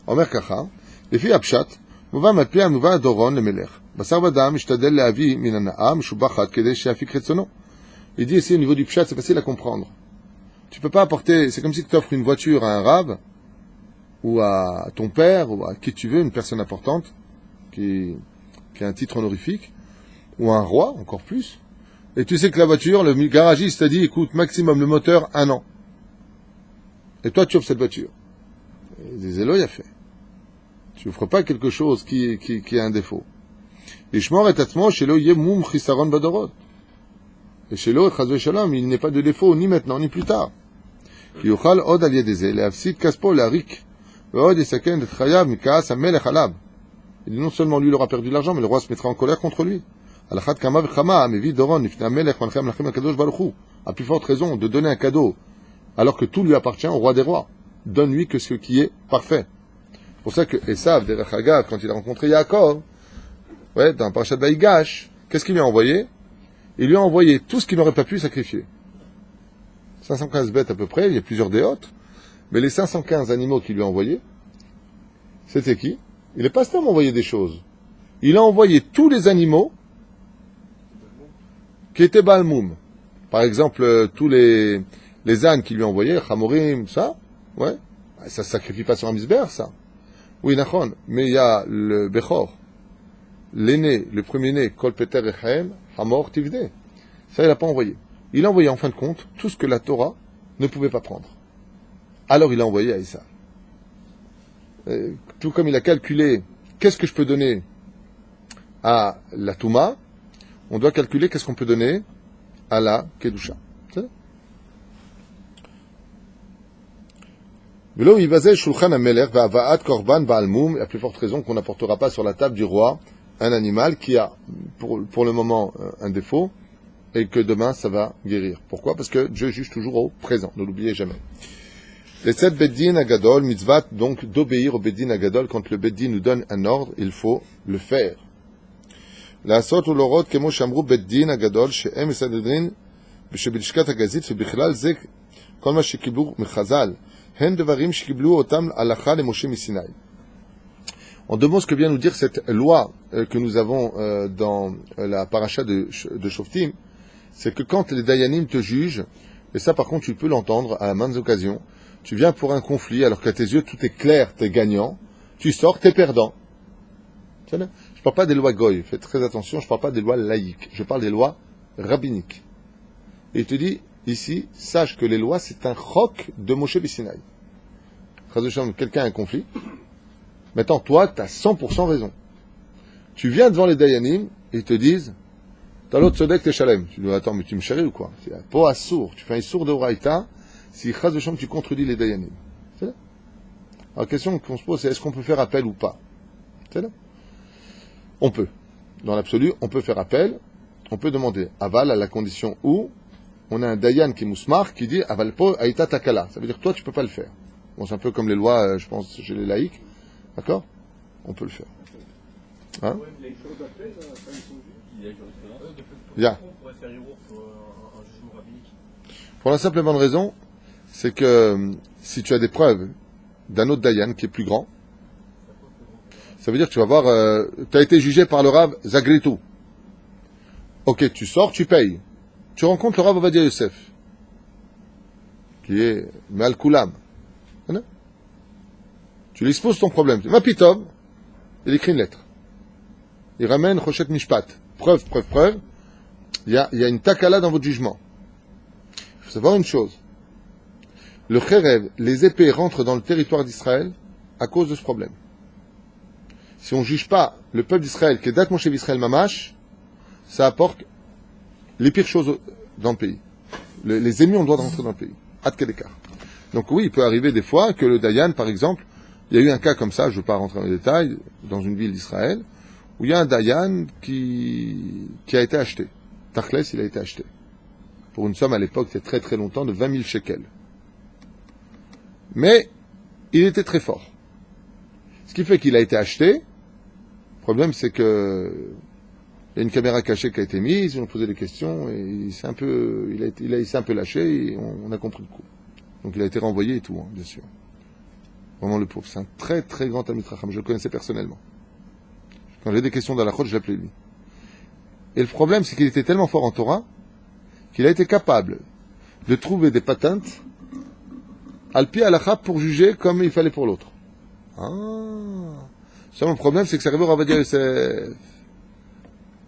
Omer Kacha, les filles Abshat, Mouva Matpia, Mouva Doron, le Melech. Basar Vadam, Ishtadel Leavi, Minana'a, Mshubachat, Kedeh, Sheafik Retsono. Il dit ici au niveau du Pshat, c'est facile à comprendre. Tu peux pas apporter, c'est comme si tu offres une voiture à un rave, ou à ton père, ou à qui tu veux, une personne importante, qui a un titre honorifique, ou un roi, encore plus, et tu sais que la voiture, le garagiste t'a dit, écoute, maximum le moteur, 1 an. Et toi, tu offres cette voiture. Et des éloges, il a fait. Tu offres pas quelque chose qui a un défaut. Ishmor et Tatzmo, chez l'eau, yemum chisaron badorot. Et chez l'eau, chazve shalom, il n'est pas de défaut, ni maintenant, ni plus tard. Ki yochal od al yedeze, le'afsid kaspo la'rik, ve'od yisaken et chayav mikaas ha'melech alab. Il dit non seulement lui, il aura perdu de l'argent, mais le roi se mettra en colère contre lui. Alachat kama v'chama, mevi doron, nifta melech, manchem lachem akadosh baruchu. À plus forte raison de donner un cadeau, alors que tout lui appartient au roi des rois. Donne-lui que ce qui est parfait. C'est pour ça que Esav, derech Hagav, quand il a rencontré Yaakov, dans Parashat Vaïgash, qu'est-ce qu'il lui a envoyé? Il lui a envoyé tout ce qu'il n'aurait pas pu sacrifier. 515 bêtes à peu près, il y a plusieurs déotes, mais les 515 animaux qu'il lui a envoyés, c'était qui? Il n'est pas seulement envoyé des choses. Il a envoyé tous les animaux qui étaient Balmoum. Par exemple, tous les ânes qu'il lui a envoyés, Chamorim, ça, ça se sacrifie pas sur un misber, ça. Oui, Nachon, mais il y a le Bechor, l'aîné, le premier-né, Kol Peter Echaem, Hamor Tivde. Ça, il n'a pas envoyé. Il a envoyé, en fin de compte, tout ce que la Torah ne pouvait pas prendre. Alors il a envoyé à Issa. Tout comme il a calculé, qu'est-ce que je peux donner à la Touma, on doit calculer qu'est-ce qu'on peut donner à la Kedusha. Velo Yivazeh Shulchan HaMelech Ve'avaat Korban Ba'almum, à plus forte raison qu'on n'apportera pas sur la table du roi un animal qui a, pour le moment, un défaut, et que demain, ça va guérir. Pourquoi? Parce que Dieu juge toujours au présent, ne l'oubliez jamais. Les 7 Beddin Agadol, mitzvat, donc d'obéir au Beddin Agadol, quand le Beddin nous donne un ordre, il faut le faire. La sot ou l'orot, kemo shamru Beddin Agadol, she'em esadrin, b'shebelishkat agazit, ובכלל זה, כל מה שקיבלו מחז"ל, הם דברים שקיבלו אותם הלכה למשה מסיני. En deux mots, ce que vient nous dire cette loi que nous avons dans la paracha de Shoftim, c'est que quand les Dayanim te jugent, et ça par contre tu peux l'entendre à maintes occasions, tu viens pour un conflit alors qu'à tes yeux tout est clair, tu es gagnant, tu sors, tu es perdant. Je ne parle pas des lois goy, faites très attention, je ne parle pas des lois laïques, je parle des lois rabbiniques. Et il te dit, ici, sache que les lois c'est un chok de Moshe Bissinaï. Quelqu'un a un conflit, maintenant toi tu as 100% raison. Tu viens devant les Dayanim et ils te disent, t'as l'autre Sodek, t'es Shalem. Tu dis, attends, mais tu me chéris ou quoi? C'est un pot à sourd. Tu fais un sourd de Horaïta, si Chaz de Shem, tu contredis les Dayanim. C'est là. Alors, la question qu'on se pose, c'est est-ce qu'on peut faire appel ou pas? C'est là. On peut. Dans l'absolu, on peut faire appel, on peut demander aval à la condition où on a un Dayan qui mousmar qui dit aval po aïta takala. Ça veut dire toi, tu peux pas le faire. Bon, c'est un peu comme les lois, je pense, chez les laïcs. D'accord? On peut le faire. Hein? Les choses d'appel, ça, ils sont vus. Il y a Bien. On pourrait faire un jugement rabbinique. Pour la simple et bonne raison, c'est que si tu as des preuves d'un autre Dayan qui est plus grand, ça veut dire que tu vas voir, tu as été jugé par le Rav Zagritou. Ok, tu sors, tu payes. Tu rencontres le Rav Ovadia Yosef, qui est Mal Koulam. Tu lui exposes ton problème. Ma pitom, il écrit une lettre. Il ramène Choshet Mishpat. Preuve. Il y a une takala dans votre jugement. Il faut savoir une chose. Le Kherev, les épées rentrent dans le territoire d'Israël à cause de ce problème. Si on ne juge pas le peuple d'Israël, qui est Dat Moshe Israël Mamash, ça apporte les pires choses dans le pays. Les ennemis ont le droit de rentrer dans le pays. Ad Kedekar. Donc oui, il peut arriver des fois que le Dayan, par exemple, il y a eu un cas comme ça, je ne veux pas rentrer dans les détails, dans une ville d'Israël, où il y a un Dayan qui a été acheté. Tachles, il a été acheté. Pour une somme à l'époque, c'était très très longtemps, de 20 000 shekels. Mais, il était très fort. Ce qui fait qu'il a été acheté. Le problème, c'est que il y a une caméra cachée qui a été mise, ils ont posé des questions, et il s'est un peu lâché, et on a compris le coup. Donc il a été renvoyé et tout, hein, bien sûr. Vraiment le pauvre. C'est un très très grand Talmid Chacham. Je le connaissais personnellement. Quand j'ai des questions dans la Chod, je l'appelais lui. Et le problème, c'est qu'il était tellement fort en Torah qu'il a été capable de trouver des patentes al pi halakha pour juger comme il fallait pour l'autre. Seulement le problème, c'est que ça arrive au Rav Ovadia Yosef.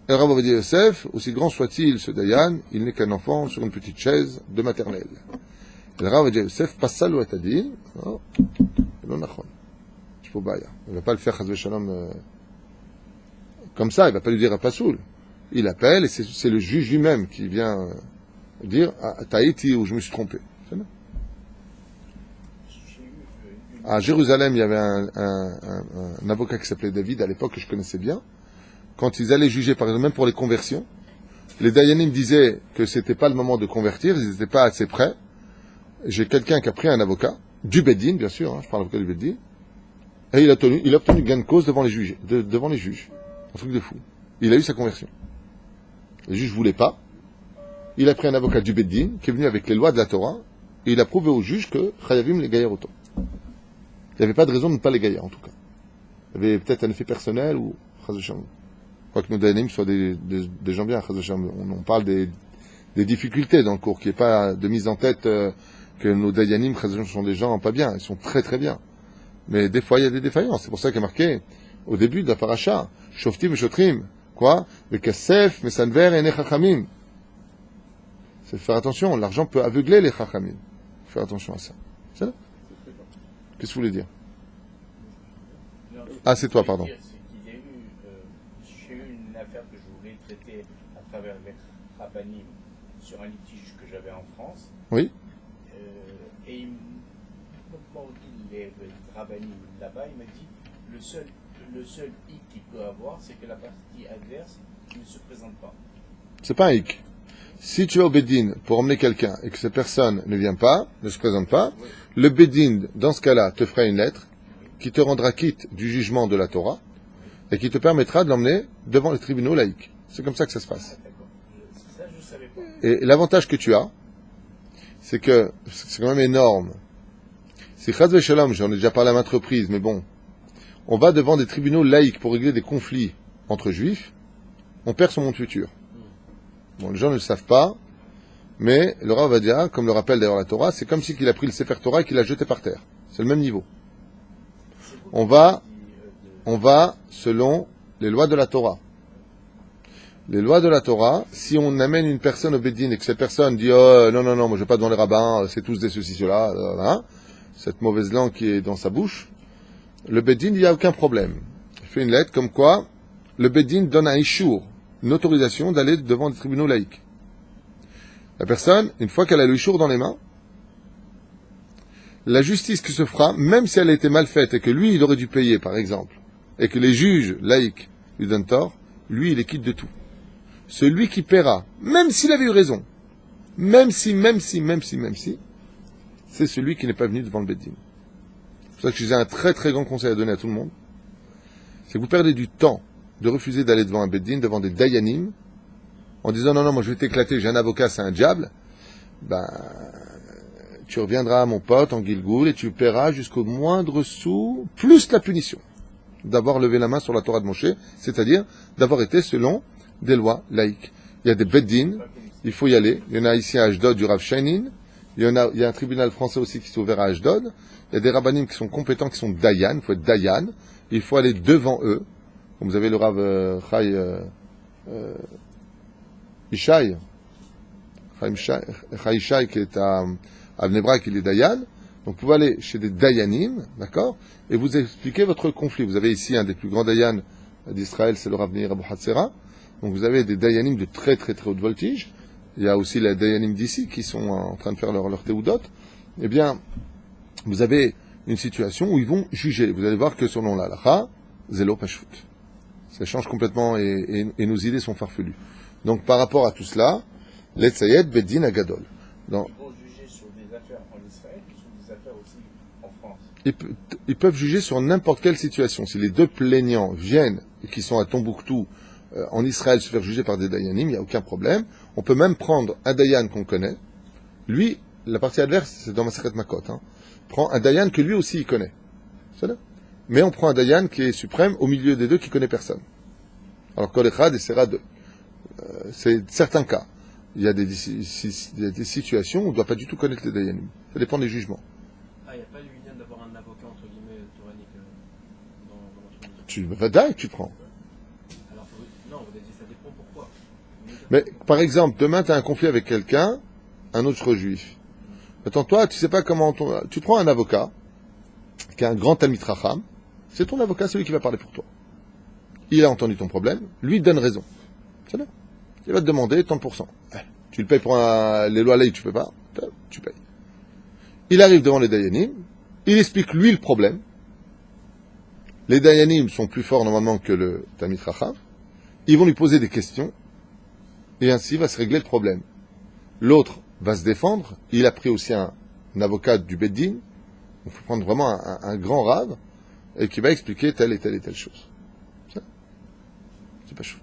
Et le Rav Ovadia Yosef, aussi grand soit-il, ce Dayan, il n'est qu'un enfant sur une petite chaise de maternelle. Et le Rav Ovadia Yosef passe ça l'ouat adin. Non, nachon. Je peux pas. Il ne va pas le faire chas v'shalom comme ça. Il ne va pas lui dire à Pasoul. Il appelle et c'est le juge lui-même qui vient dire t'as été ou je me suis trompé. À Jérusalem, il y avait un avocat qui s'appelait David à l'époque que je connaissais bien. Quand ils allaient juger, par exemple, même pour les conversions, les Dayanim disaient que c'était pas le moment de convertir, ils n'étaient pas assez prêts. J'ai quelqu'un qui a pris un avocat, du Beddin, bien sûr, hein, je parle d'avocat du Beddin, et il a obtenu gain de cause devant les juges. Un truc de fou. Il a eu sa conversion. Les juges ne voulaient pas. Il a pris un avocat du Beddin, qui est venu avec les lois de la Torah, et il a prouvé aux juges que Chayavim les gaillard autant. Il n'y avait pas de raison de ne pas les gaillards, en tout cas. Il y avait peut-être un effet personnel, ou Chaz v'shalom. Je crois que nos Dayanim soient des gens bien, Chaz v'shalom. On parle des difficultés dans le cours, qu'il n'y ait pas de mise en tête que nos Dayanim, Chaz v'shalom, sont des gens pas bien. Ils sont très très bien. Mais des fois, il y a des défaillances. C'est pour ça qu'il y a marqué, au début de la paracha, Shoftim et Shotrim. Quoi? Vekasef, Mesanver et Nechachamim. C'est faire attention, l'argent peut aveugler les Chachamim. Faire attention à ça. C'est là? Qu'est-ce que vous voulez dire? Ah, c'est toi, pardon. J'ai eu une affaire que je voulais traiter à travers les Rabbanim sur un litige que j'avais en France. Oui. Et les Rabbanim là-bas, il m'a dit le seul hic qu'il peut avoir, c'est que la partie adverse ne se présente pas. C'est pas un hic. Si tu vas au Beddin pour emmener quelqu'un et que cette personne ne vient pas, ne se présente pas, oui. Le Beddin, dans ce cas-là, te fera une lettre qui te rendra quitte du jugement de la Torah et qui te permettra de l'emmener devant les tribunaux laïcs. C'est comme ça que ça se passe. Ça, je savais pas. Et l'avantage que tu as, c'est que c'est quand même énorme. Si Chaz v'Shalom, j'en ai déjà parlé à maintes reprises, mais bon, on va devant des tribunaux laïcs pour régler des conflits entre juifs, on perd son monde futur. Bon, les gens ne le savent pas, mais le Rav Ovadia, comme le rappelle d'ailleurs la Torah, c'est comme si il a pris le Sefer Torah et qu'il l'a jeté par terre. C'est le même niveau. On va selon les lois de la Torah. Les lois de la Torah, si on amène une personne au Beddin et que cette personne dit oh, non, moi je vais pas devant les rabbins, c'est tous des ceci, cela, cette mauvaise langue qui est dans sa bouche, le Beddin, il n'y a aucun problème. Il fait une lettre comme quoi le Beddin donne un ishour, une autorisation d'aller devant des tribunaux laïcs. La personne, une fois qu'elle a le ishour dans les mains, la justice qui se fera, même si elle a été mal faite et que lui, il aurait dû payer, par exemple, et que les juges laïcs lui donnent tort, lui, il est quitte de tout. Celui qui paiera, même s'il avait eu raison, même si, c'est celui qui n'est pas venu devant le Beddin. C'est pour ça que j'ai un très très grand conseil à donner à tout le monde. C'est que vous perdez du temps de refuser d'aller devant un Beddin, devant des Dayanim, en disant non, moi je vais t'éclater, j'ai un avocat, c'est un diable. tu reviendras, mon pote, en Gilgoul, et tu paieras jusqu'au moindre sou, plus la punition d'avoir levé la main sur la Torah de Moshe, c'est-à-dire d'avoir été selon des lois laïques. Il y a des beddin, il faut y aller. Il y en a ici à Ashdod, du Rav Shainin. Il y a un tribunal français aussi qui s'est ouvert à Ashdod. Il y a des rabbanim qui sont compétents, qui sont dayan. Il faut être dayan. Il faut aller devant eux. Comme vous avez le Rav Ishai, Chai Ishai qui est à Bnei Brak, il est dayan. Donc vous pouvez aller chez des dayanim, d'accord, et vous expliquer votre conflit. Vous avez ici un des plus grands dayans d'Israël, c'est le Rav Meir Abu Hatzera. Donc vous avez des dayanim de très très très haute voltige. Il y a aussi les dayanim d'ici qui sont en train de faire leur théoudot. Eh bien, vous avez une situation où ils vont juger. Vous allez voir que selon la halakha, zélo pashut. Ça change complètement et nos idées sont farfelues. Donc par rapport à tout cela, l'etsayed beddin agadol. Donc, Ils vont juger sur des affaires en Israël ou sur des affaires aussi en France. ils peuvent juger sur n'importe quelle situation. Si les deux plaignants viennent et qui sont à Tombouctou, en Israël, se faire juger par des dayanim, il n'y a aucun problème. On peut même prendre un dayan qu'on connaît. Lui, la partie adverse, c'est dans Masechet Makot. Prend un dayan que lui aussi il connaît. C'est là. Mais on prend un dayan qui est suprême au milieu des deux qui connaît personne. Alors Kol Echad essaiera de... c'est certains cas. Il y a des situations où on ne doit pas du tout connaître les dayanim. Ça dépend des jugements. Ah, il n'y a pas l'union d'avoir un avocat, entre guillemets, toranique dans notre Tu vas d'ailleurs que tu prends. Alors, non, vous avez dit ça dépend pourquoi. Mais, par exemple, demain, tu as un conflit avec quelqu'un, un autre juif. Attends, toi, tu sais pas comment... Tu prends un avocat, qui est un grand Talmid Chacham, c'est ton avocat, c'est lui qui va parler pour toi. Il a entendu ton problème, lui donne raison. C'est là. Il va te demander tant de pourcents. Tu le payes pour les lois laïques, tu peux pas, tu payes. Il arrive devant les dayanim, il explique lui le problème. Les dayanim sont plus forts normalement que le Talmid Chacham. Ils vont lui poser des questions, et ainsi va se régler le problème. L'autre va se défendre, il a pris aussi un avocat du Beddin, il faut prendre vraiment un grand rave, et qui va expliquer telle et telle et telle chose. C'est pas shoot.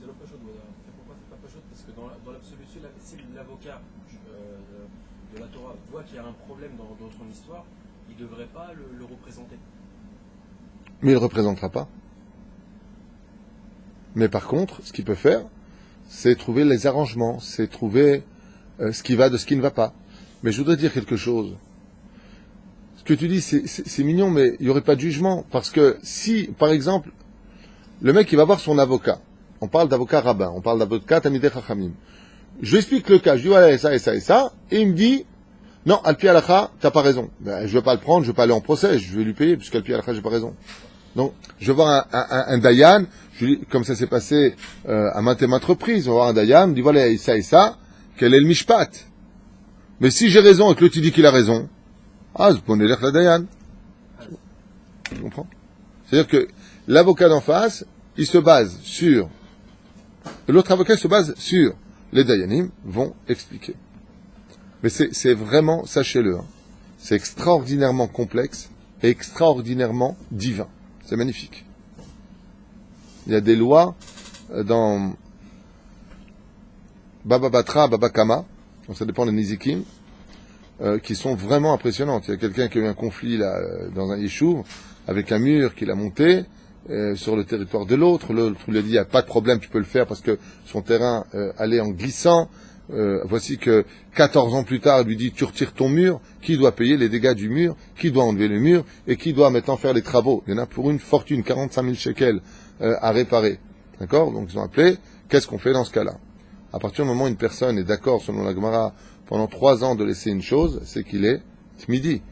C'est le pas chaud, pourquoi c'est pas chaud? Parce que dans l'absolu, si l'avocat de la Torah voit qu'il y a un problème dans son histoire, il ne devrait pas le représenter. Mais il ne le représentera pas. Mais par contre, ce qu'il peut faire, c'est trouver les arrangements, c'est trouver ce qui va de ce qui ne va pas. Mais je voudrais dire quelque chose. Ce que tu dis, c'est mignon, mais il n'y aurait pas de jugement. Parce que si, par exemple, le mec, il va voir son avocat. On parle d'avocat rabbin, on parle d'avocat Talmidei Chachamim. Je lui explique le cas, je lui dis, voilà, ça et ça et ça, et il me dit, non, Alpi Halakha, t'as pas raison. Ben, je vais pas le prendre, je vais pas aller en procès, je vais lui payer, puisqu'Alpi Halakha, j'ai pas raison. Donc, je vais voir un dayan, comme ça s'est passé à maintes et maintes reprises, on va voir un dayan, il me dit, voilà, et ça, quel est le mishpat? Mais si j'ai raison et que l'autre dit qu'il a raison, vous prenez l'air la dayan. Tu comprends? C'est-à-dire que l'avocat d'en face, il se base sur... L'autre avocat se base sur... Les dayanim vont expliquer. Mais c'est vraiment, sachez-le, c'est extraordinairement complexe et extraordinairement divin. C'est magnifique. Il y a des lois dans Baba Batra, Baba Kama, donc ça dépend des Nizikim, qui sont vraiment impressionnantes. Il y a quelqu'un qui a eu un conflit là, dans un yeshuv, avec un mur qu'il a monté sur le territoire de l'autre. L'autre lui a dit, il n'y a pas de problème, tu peux le faire parce que son terrain allait en glissant. Voici que 14 ans plus tard, il lui dit, tu retires ton mur, qui doit payer les dégâts du mur, qui doit enlever le mur, et qui doit maintenant faire les travaux. Il y en a pour une fortune, 45 000 shekels à réparer. D'accord? Donc ils ont appelé, qu'est-ce qu'on fait dans ce cas-là? À partir du moment où une personne est d'accord, selon la Gemara, pendant 3 ans de laisser une chose, c'est qu'il est tmidi.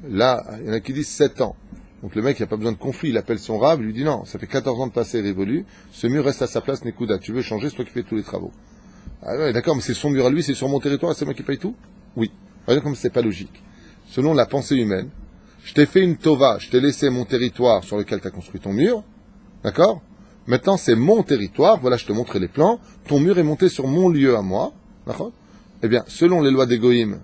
Là, il y en a qui disent 7 ans. Donc le mec, il n'a pas besoin de conflit, il appelle son rab, il lui dit non, ça fait 14 ans de passé révolu, ce mur reste à sa place, Nekuda, tu veux changer, c'est toi qui fais tous les travaux. Ah ouais, d'accord, mais c'est son mur à lui, c'est sur mon territoire, c'est moi qui paye tout? Oui. Voyez comme c'est pas logique. Selon la pensée humaine, je t'ai fait une tova, je t'ai laissé mon territoire sur lequel tu as construit ton mur, d'accord? Maintenant, c'est mon territoire, voilà, je te montrais les plans, ton mur est monté sur mon lieu à moi, d'accord? Eh bien, selon les lois d'Égoïm,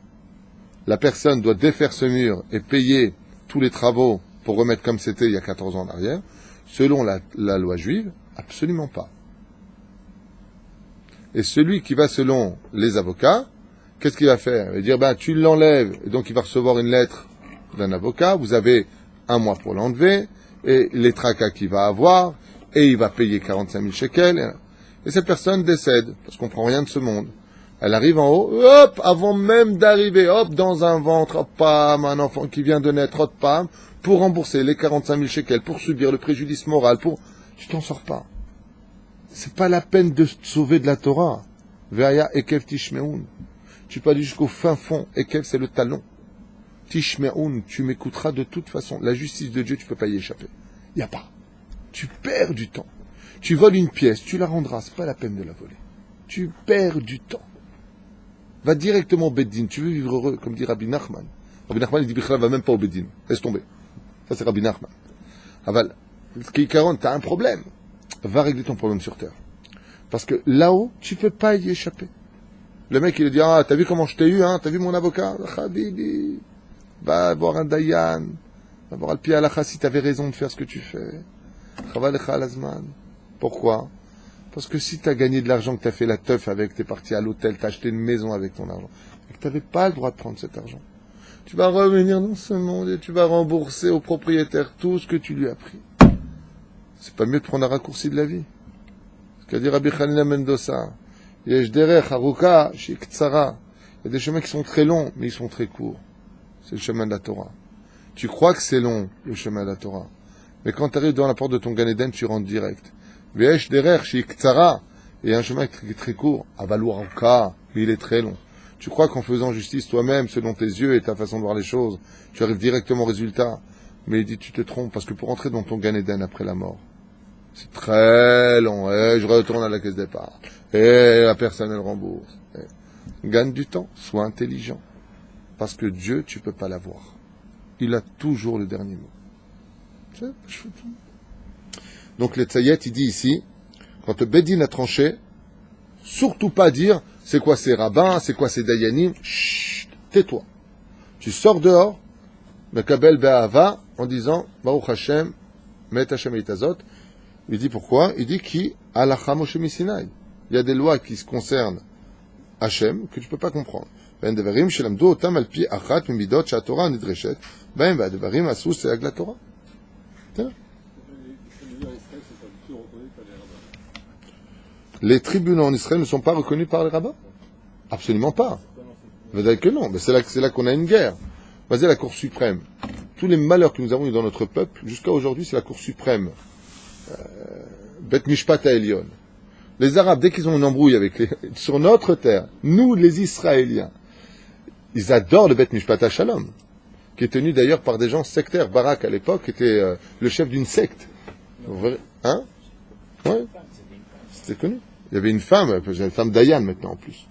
la personne doit défaire ce mur et payer tous les travaux pour remettre comme c'était il y a 14 ans en arrière. Selon la loi juive, absolument pas. Et celui qui va selon les avocats, qu'est-ce qu'il va faire? Il va dire, ben, tu l'enlèves, et donc il va recevoir une lettre d'un avocat, vous avez 1 mois pour l'enlever, et les tracas qu'il va avoir, et il va payer 45 000 shekels, et cette personne décède, parce qu'on prend rien de ce monde. Elle arrive en haut, hop, avant même d'arriver, hop, dans un ventre, hop, pam, un enfant qui vient de naître, hop, pam, pour rembourser les 45 000 shekels, pour subir le préjudice moral, tu t'en sors pas. C'est pas la peine de te sauver de la Torah. Ve'aya ekev tishmeun. Tu peux aller jusqu'au fin fond. Ekev, c'est le talon. Tishmeun, tu m'écouteras de toute façon. La justice de Dieu, tu peux pas y échapper. Y a pas. Tu perds du temps. Tu voles une pièce, tu la rendras. C'est pas la peine de la voler. Tu perds du temps. Va directement au Beddin. Tu veux vivre heureux, comme dit Rabbi Nachman. Rabbi Nachman, il dit, Bichra, va même pas au Beddin. Laisse tomber. Ça, c'est Rabbi Nachman. Aval, Kikaron, t'as un problème. Va régler ton problème sur terre. Parce que là-haut, tu peux pas y échapper. Le mec, il dit, ah, t'as vu comment je t'ai eu, hein? T'as vu mon avocat? Habibi. Va voir un Dayan. Va voir Al-Pi Alacha si t'avais raison de faire ce que tu fais. Chavalecha Alazman. Pourquoi? Parce que si t'as gagné de l'argent, que t'as fait la teuf avec, t'es parti à l'hôtel, t'as acheté une maison avec ton argent, et que t'avais pas le droit de prendre cet argent, tu vas revenir dans ce monde et tu vas rembourser au propriétaire tout ce que tu lui as pris. C'est pas mieux de prendre un raccourci de la vie. Ce qu'a dit Rabbi Hanina Mendoza. Il y a des chemins qui sont très longs, mais ils sont très courts. C'est le chemin de la Torah. Tu crois que c'est long, le chemin de la Torah. Mais quand tu arrives devant la porte de ton Gan Eden, tu rentres direct. Et un chemin qui est très court, Avalouarka, mais il est très long. Tu crois qu'en faisant justice toi-même, selon tes yeux et ta façon de voir les choses, tu arrives directement au résultat. Mais il dit, tu te trompes, parce que pour entrer dans ton Gan Eden après la mort, c'est très long. Je retourne à la caisse départ. La personne, elle rembourse. Gagne du temps. Sois intelligent. Parce que Dieu, tu peux pas l'avoir. Il a toujours le dernier mot. Donc, les Tzayet, il dit ici, quand le Bédine a tranché, surtout pas dire, c'est quoi ces rabbins, c'est quoi ces dayanim, chut, tais-toi. Tu sors dehors, Mekabel Be'ahava, en disant, Baruch Hashem, Met Hashem Eitazot. Il dit pourquoi? Il dit qui Halacha Moshe Misinaï. Il y a des lois qui se concernent Hachem que tu ne peux pas comprendre. Ben devarim shelamdu otam al pi achat mimidot she'atorah nidreshet. Ben devarim asu se'ag la Torah. Les tribunaux en Israël ne sont pas reconnus par les rabbins? Absolument pas. Vous dire que non. Mais c'est là qu'on a une guerre. Vas-y, la Cour suprême. Tous les malheurs que nous avons eu dans notre peuple, jusqu'à aujourd'hui, c'est la Cour suprême. Bet Mishpat Elion. Les Arabes, dès qu'ils ont une embrouille sur notre terre, nous, les Israéliens, ils adorent le Bet Mishpat Shalom, qui est tenu d'ailleurs par des gens sectaires. Barak, à l'époque, était le chef d'une secte. Hein? Ouais. C'était connu. Il y avait une femme Dayan maintenant en plus.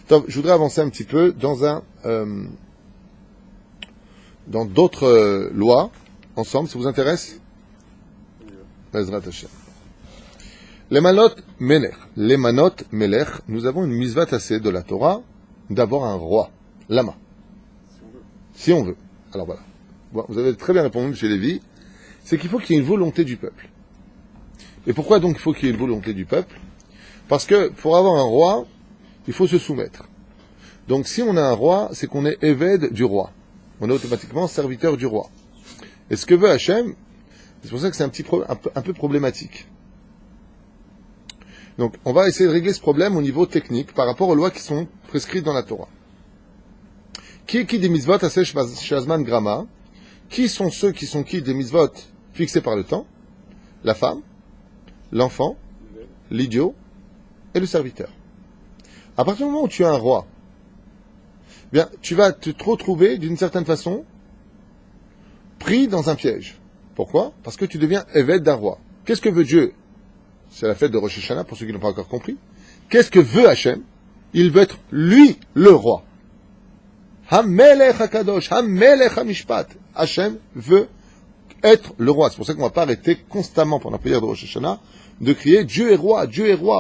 Donc, je voudrais avancer un petit peu dans d'autres lois, ensemble, ça vous intéresse? Les manot melech, nous avons une misvat assez de la Torah d'avoir un roi, lama. Si on veut. Alors voilà. Bon, vous avez très bien répondu, M. Lévy. C'est qu'il faut qu'il y ait une volonté du peuple. Et pourquoi donc il faut qu'il y ait une volonté du peuple? Parce que pour avoir un roi, il faut se soumettre. Donc si on a un roi, c'est qu'on est évêque du roi. On est automatiquement serviteur du roi. Et ce que veut Hachem, c'est pour ça que c'est un peu problématique. Donc, on va essayer de régler ce problème au niveau technique par rapport aux lois qui sont prescrites dans la Torah. Qui est qui des mitzvot assez shazman grama? Qui sont ceux qui sont qui des mitzvot fixés par le temps? La femme, l'enfant, l'idiot et le serviteur. À partir du moment où tu as un roi, bien, tu vas te retrouver d'une certaine façon pris dans un piège. Pourquoi? Parce que tu deviens évêque d'un roi. Qu'est-ce que veut Dieu? C'est la fête de Rosh Hashanah, pour ceux qui n'ont pas encore compris. Qu'est-ce que veut Hachem? Il veut être, lui, le roi. Ha-melech ha-kadosh, ha-melech ha-mishpat. Hachem veut être le roi. C'est pour ça qu'on ne va pas arrêter constamment, pendant la prière de Rosh Hashanah, de crier Dieu est roi,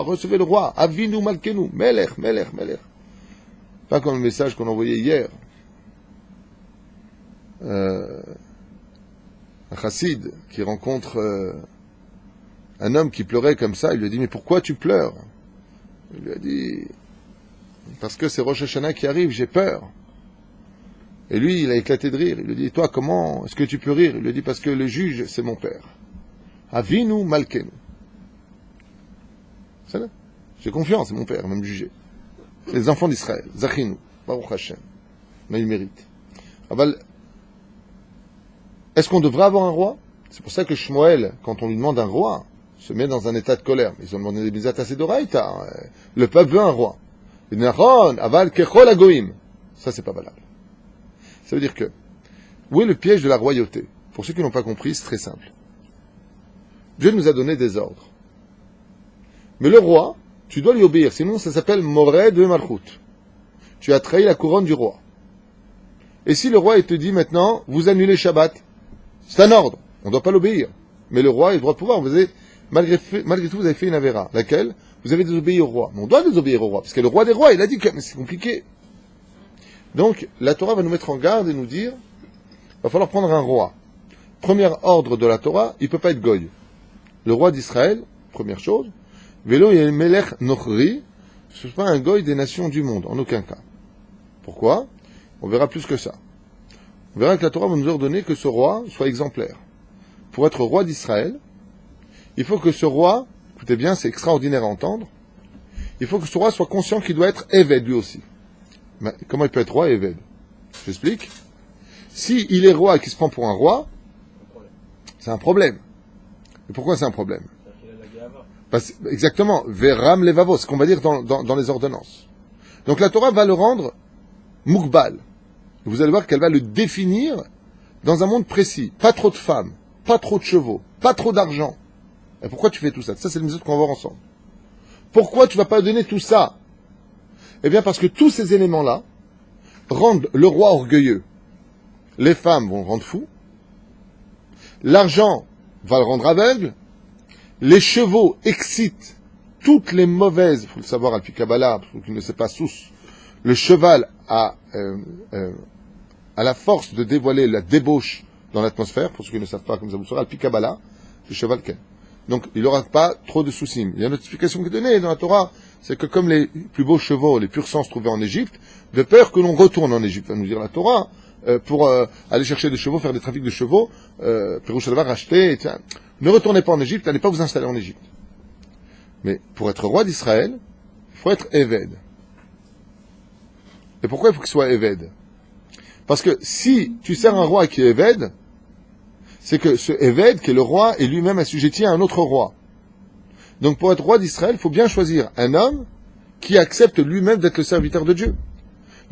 recevez le roi. Avinu malkenu, melech, melech, melech. Pas comme le message qu'on envoyait hier. Un chassid qui rencontre un homme qui pleurait comme ça, il lui a dit, mais pourquoi tu pleures? Il lui a dit, parce que c'est Rosh Hashanah qui arrive, j'ai peur. Et lui, il a éclaté de rire. Il lui dit, toi, comment est-ce que tu peux rire? Il lui dit, parce que le juge, c'est mon père. Avinu Malkenu. C'est là. J'ai confiance, c'est mon père, même jugé. C'est les enfants d'Israël. Zachinu. Baruch Hashem. Mais il mérite. Aval, est-ce qu'on devrait avoir un roi? C'est pour ça que Shmuel, quand on lui demande un roi, se met dans un état de colère. Ils ont demandé des bizatas assez d'oraïta. Le peuple veut un roi. Il dit, aval kechol agoim. Ça, c'est pas valable. Ça veut dire que, où est le piège de la royauté? Pour ceux qui n'ont pas compris, c'est très simple. Dieu nous a donné des ordres. Mais le roi, tu dois lui obéir. Sinon, ça s'appelle Mored de Malchut. Tu as trahi la couronne du roi. Et si le roi, il te dit maintenant, vous annulez Shabbat, c'est un ordre. On ne doit pas l'obéir. Mais le roi, il doit pouvoir. Vous avez, malgré tout, vous avez fait une avéra. Laquelle? Vous avez désobéi au roi. Mais on doit désobéir au roi. Parce que le roi des rois, il a dit que, mais c'est compliqué. Donc, la Torah va nous mettre en garde et nous dire, il va falloir prendre un roi. Premier ordre de la Torah, il ne peut pas être goy. Le roi d'Israël, première chose, Velo et Melech Nochri, ce n'est pas un goy des nations du monde, en aucun cas. Pourquoi? On verra plus que ça. On verra que la Torah va nous ordonner que ce roi soit exemplaire. Pour être roi d'Israël, il faut que ce roi, écoutez bien, c'est extraordinaire à entendre, il faut que ce roi soit conscient qu'il doit être Éved lui aussi. Mais comment il peut être roi et Éved? J'explique. Si il est roi et qu'il se prend pour un roi, c'est un problème. Et pourquoi c'est un problème? Exactement. Veram levavo, ce qu'on va dire dans les ordonnances. Donc la Torah va le rendre mukbal. Vous allez voir qu'elle va le définir dans un monde précis. Pas trop de femmes, pas trop de chevaux, pas trop d'argent. Et pourquoi tu fais tout ça? Ça, c'est le méthode qu'on va voir ensemble. Pourquoi tu vas pas donner tout ça? Eh bien, parce que tous ces éléments-là rendent le roi orgueilleux. Les femmes vont le rendre fou. L'argent va le rendre aveugle. Les chevaux excitent toutes les mauvaises, il faut le savoir, Alpi Kabbalah, pour qui ne sait pas sous. Le cheval a la force de dévoiler la débauche dans l'atmosphère, pour ceux qui ne savent pas, comme ça vous le saurez, Alpi Kabbalah, le cheval ken. Donc, il n'aura pas trop de soucis. Il y a une autre explication qui est donnée dans la Torah, c'est que comme les plus beaux chevaux, les pur sang se trouvaient en Égypte, de peur que l'on retourne en Égypte, va nous dire la Torah, pour aller chercher des chevaux, faire des trafics de chevaux, Pérouche va racheter, etc. Ne retournez pas en Égypte, n'allez pas vous installer en Égypte. Mais pour être roi d'Israël, il faut être Éved. Et pourquoi il faut qu'il soit Éved? Parce que si tu sers un roi qui est Éved, c'est que ce Éved, qui est le roi, est lui-même assujetti à un autre roi. Donc pour être roi d'Israël, il faut bien choisir un homme qui accepte lui-même d'être le serviteur de Dieu.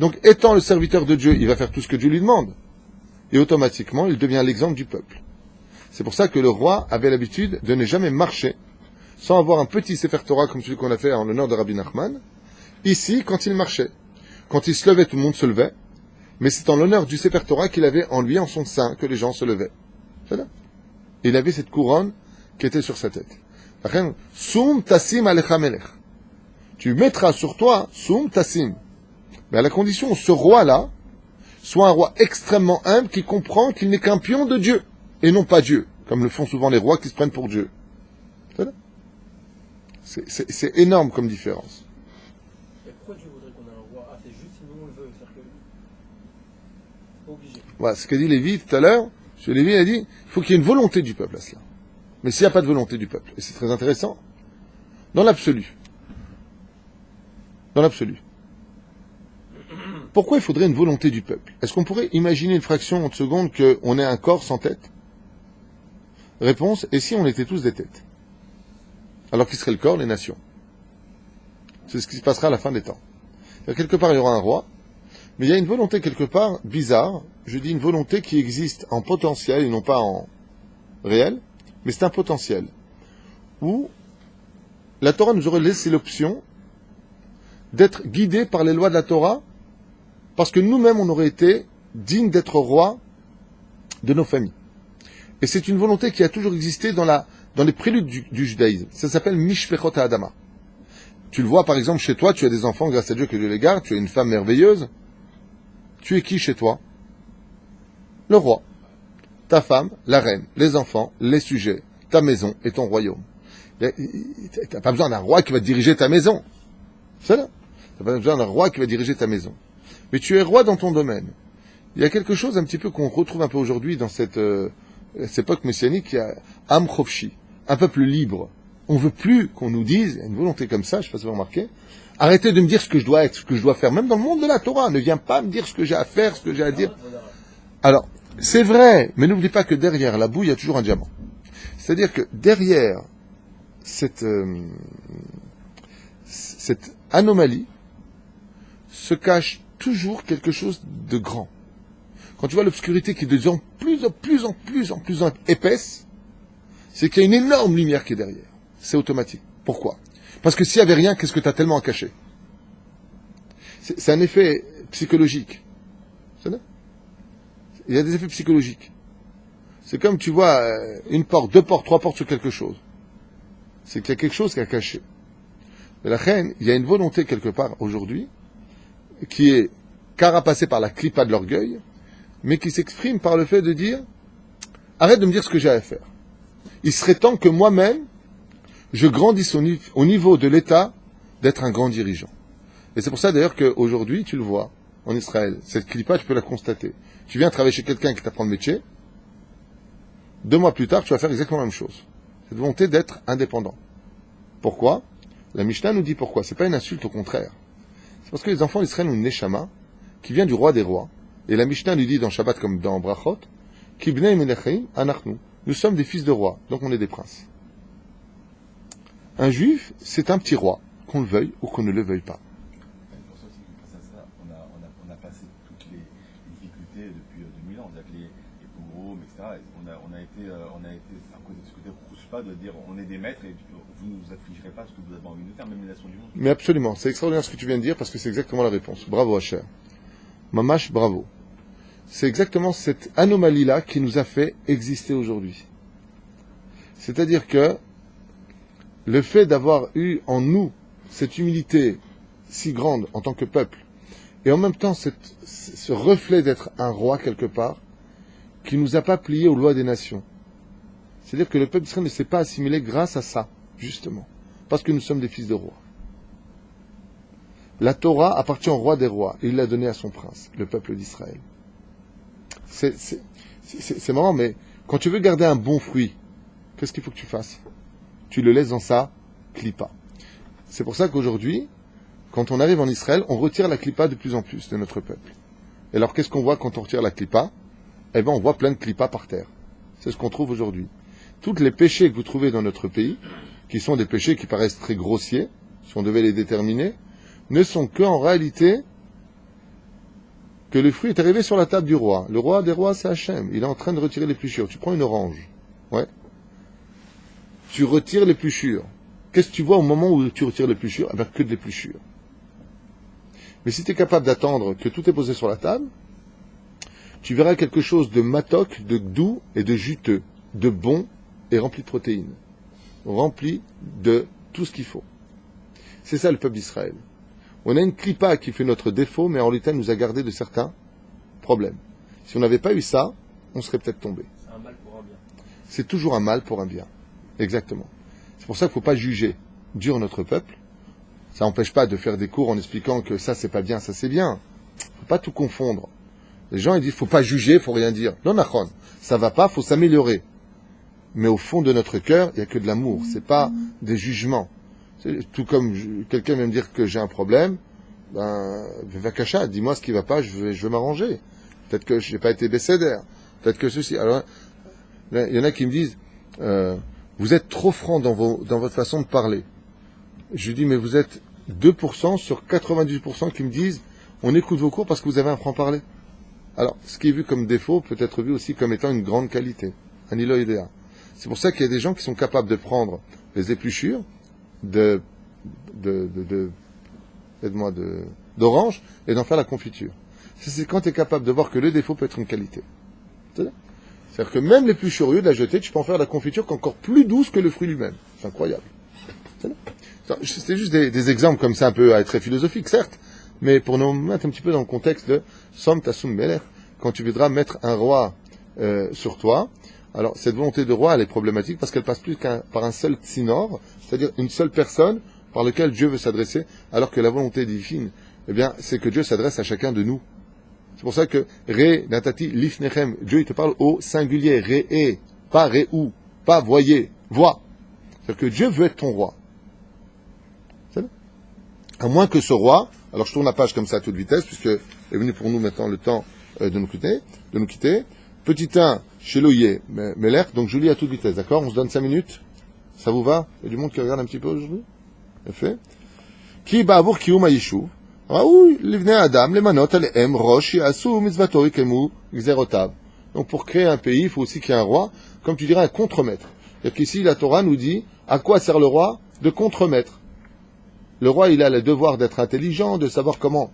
Donc étant le serviteur de Dieu, il va faire tout ce que Dieu lui demande. Et automatiquement, il devient l'exemple du peuple. C'est pour ça que le roi avait l'habitude de ne jamais marcher sans avoir un petit Sefer Torah comme celui qu'on a fait en l'honneur de Rabbi Nachman. Ici, quand il marchait, quand il se levait, tout le monde se levait, mais c'est en l'honneur du Sefer Torah qu'il avait en lui, en son sein, que les gens se levaient. C'est là. Il avait cette couronne qui était sur sa tête. Soum tassim alecha melech. Tu mettras sur toi, soum tassim. Mais à la condition que ce roi-là soit un roi extrêmement humble qui comprend qu'il n'est qu'un pion de Dieu. Et non pas Dieu, comme le font souvent les rois qui se prennent pour Dieu. C'est énorme comme différence. Et pourquoi Dieu voudrait qu'on ait un roi? Ah, c'est juste si nous on le veut, c'est-à-dire que... Pas obligé. Voilà, ce qu'a dit Lévi tout à l'heure, M. Lévi a dit, il faut qu'il y ait une volonté du peuple à cela. Mais s'il n'y a pas de volonté du peuple, et c'est très intéressant, dans l'absolu, pourquoi il faudrait une volonté du peuple? Est-ce qu'on pourrait imaginer une fraction de seconde qu'on ait un corps sans tête? Réponse, et si on était tous des têtes? Alors qui serait le corps? Les nations. C'est ce qui se passera à la fin des temps. Quelque part, il y aura un roi, mais il y a une volonté quelque part bizarre, je dis une volonté qui existe en potentiel et non pas en réel, mais c'est un potentiel, où la Torah nous aurait laissé l'option d'être guidés par les lois de la Torah, parce que nous-mêmes, on aurait été dignes d'être rois de nos familles. Et c'est une volonté qui a toujours existé dans les préludes du judaïsme. Ça s'appelle Mishpechot Adama. Tu le vois, par exemple, chez toi, tu as des enfants, grâce à Dieu que Dieu les garde, tu as une femme merveilleuse. Tu es qui chez toi? Le roi. Ta femme, la reine, les enfants, les sujets, ta maison et ton royaume. Tu n'as pas besoin d'un roi qui va diriger ta maison. C'est là. Tu n'as pas besoin d'un roi qui va diriger ta maison. Mais tu es roi dans ton domaine. Il y a quelque chose un petit peu qu'on retrouve un peu aujourd'hui dans cette époque messianique, qui a Am Chofshi, un peuple libre. On veut plus qu'on nous dise, il y a une volonté comme ça, je ne sais pas si vous remarquez, arrêtez de me dire ce que je dois être, ce que je dois faire, même dans le monde de la Torah, ne viens pas me dire ce que j'ai à faire, ce que j'ai à dire. Alors, c'est vrai, mais n'oublie pas que derrière la boue, il y a toujours un diamant. C'est-à-dire que derrière cette anomalie se cache toujours quelque chose de grand. Quand tu vois l'obscurité qui devient plus en plus épaisse, c'est qu'il y a une énorme lumière qui est derrière. C'est automatique. Pourquoi? Parce que s'il n'y avait rien, qu'est-ce que tu as tellement à cacher? C'est un effet psychologique. Il y a des effets psychologiques. C'est comme tu vois une porte, 2 portes, 3 portes sur quelque chose. C'est qu'il y a quelque chose qui est caché. Mais la reine, il y a une volonté quelque part aujourd'hui qui est carapacée par la clipa de l'orgueil, mais qui s'exprime par le fait de dire arrête de me dire ce que j'ai à faire. Il serait temps que moi-même je grandisse au niveau de l'État d'être un grand dirigeant. Et c'est pour ça d'ailleurs qu'aujourd'hui, tu le vois, en Israël, cette clipa, tu peux la constater. Tu viens travailler chez quelqu'un qui t'apprend le métier, 2 mois plus tard, tu vas faire exactement la même chose. Cette volonté d'être indépendant. Pourquoi? La Mishnah nous dit pourquoi. C'est pas une insulte, au contraire. C'est parce que les enfants d'Israël ont une neshama qui vient du roi des rois. Et la Mishnah nous dit dans Shabbat comme dans Brachot, Ki bnei melechim anachnu. Nous sommes des fils de rois, donc on est des princes. Un juif, c'est un petit roi, qu'on le veuille ou qu'on ne le veuille pas. C'est pour ça aussi que grâce à ça, on a passé toutes les difficultés depuis 2000 ans, c'est-à-dire que les pogroms, etc. On a été à cause de ce côté rousse-pas de dire on est des maîtres et vous ne vous affligerez pas ce que vous avez envie de faire, même les nations du monde. Mais absolument, c'est extraordinaire ce que tu viens de dire parce que c'est exactement la réponse. Bravo Hacher. Mamash, bravo. C'est exactement cette anomalie-là qui nous a fait exister aujourd'hui. C'est-à-dire que le fait d'avoir eu en nous cette humilité si grande en tant que peuple, et en même temps ce reflet d'être un roi quelque part, qui ne nous a pas pliés aux lois des nations. C'est-à-dire que le peuple d'Israël ne s'est pas assimilé grâce à ça, justement, parce que nous sommes des fils de rois. La Torah appartient au roi des rois, et il l'a donnée à son prince, le peuple d'Israël. C'est marrant, mais quand tu veux garder un bon fruit, qu'est-ce qu'il faut que tu fasses? Tu le laisses dans sa clipa. C'est pour ça qu'aujourd'hui, quand on arrive en Israël, on retire la clipa de plus en plus de notre peuple. Et alors, qu'est-ce qu'on voit quand on retire la clipa? Eh bien, on voit plein de clipas par terre. C'est ce qu'on trouve aujourd'hui. Tous les péchés que vous trouvez dans notre pays, qui sont des péchés qui paraissent très grossiers, si on devait les déterminer, ne sont qu'en réalité que le fruit est arrivé sur la table du roi. Le roi des rois, c'est Hachem. Il est en train de retirer l'épluchure. Tu prends une orange. Ouais. Tu retires l'épluchure. Qu'est-ce que tu vois au moment où tu retires l'épluchure? Eh bien, que de l'épluchure. Mais si tu es capable d'attendre que tout est posé sur la table, tu verras quelque chose de matok, de doux et de juteux, de bon et rempli de protéines. Rempli de tout ce qu'il faut. C'est ça le peuple d'Israël. On a une clipa qui fait notre défaut, mais en réalité, elle nous a gardé de certains problèmes. Si on n'avait pas eu ça, on serait peut-être tombé. C'est un mal pour un bien. C'est toujours un mal pour un bien. Exactement. C'est pour ça qu'il ne faut pas juger dur notre peuple. Ça n'empêche pas de faire des cours en expliquant que ça, c'est pas bien, ça, c'est bien. Il ne faut pas tout confondre. Les gens, ils disent, faut pas juger, faut rien dire. Non, nachon. Ça va pas, faut s'améliorer. Mais au fond de notre cœur, il n'y a que de l'amour. C'est pas des jugements. Tout comme quelqu'un vient me dire que j'ai un problème, ben, Vakasha, dis-moi ce qui va pas, je vais m'arranger. Peut-être que je n'ai pas été bécédaire. Peut-être que ceci. Alors, il y en a qui me disent, vous êtes trop franc dans votre façon de parler. Je lui dis, mais vous êtes 2% sur 98% qui me disent, on écoute vos cours parce que vous avez un franc-parler. Alors, ce qui est vu comme défaut peut être vu aussi comme étant une grande qualité. Un ilo idéa. C'est pour ça qu'il y a des gens qui sont capables de prendre les épluchures d'orange et d'en faire la confiture. C'est quand tu es capable de voir que le défaut peut être une qualité. C'est-à-dire que même l'épluchure, au lieu de la jeter, tu peux en faire la confiture qui est encore plus douce que le fruit lui-même. C'est incroyable. C'était juste des exemples comme ça, un peu très philosophiques, certes, mais pour nous mettre un petit peu dans le contexte de Som Tasum Melech, quand tu voudras mettre un roi sur toi. Alors, cette volonté de roi, elle est problématique parce qu'elle passe plus par un seul tsinor, c'est-à-dire une seule personne par lequel Dieu veut s'adresser, alors que la volonté divine, eh bien, c'est que Dieu s'adresse à chacun de nous. C'est pour ça que Re Natati Lifnechem, Dieu il te parle au singulier, Re, pas Reu, pas voyez, vois. C'est-à-dire que Dieu veut être ton roi. C'est à moins que ce roi, alors je tourne la page comme ça à toute vitesse, puisque est venu pour nous maintenant le temps de nous quitter. Petit 1, chez Loyer, Meler, donc je lis à toute vitesse, d'accord? On se donne 5 minutes. Ça vous va? Il y a du monde qui regarde un petit peu aujourd'hui? Bien fait. Qui ba'avour kiyum ha'yishuv, raoui livnei adam lemanot alehem rosh yasu mitzvato ikemu gzerotav. Donc pour créer un pays, il faut aussi qu'il y ait un roi, comme tu dirais un contremaître. C'est-à-dire qu'ici, la Torah nous dit, à quoi sert le roi? De contremaître. Le roi, il a le devoir d'être intelligent, de savoir comment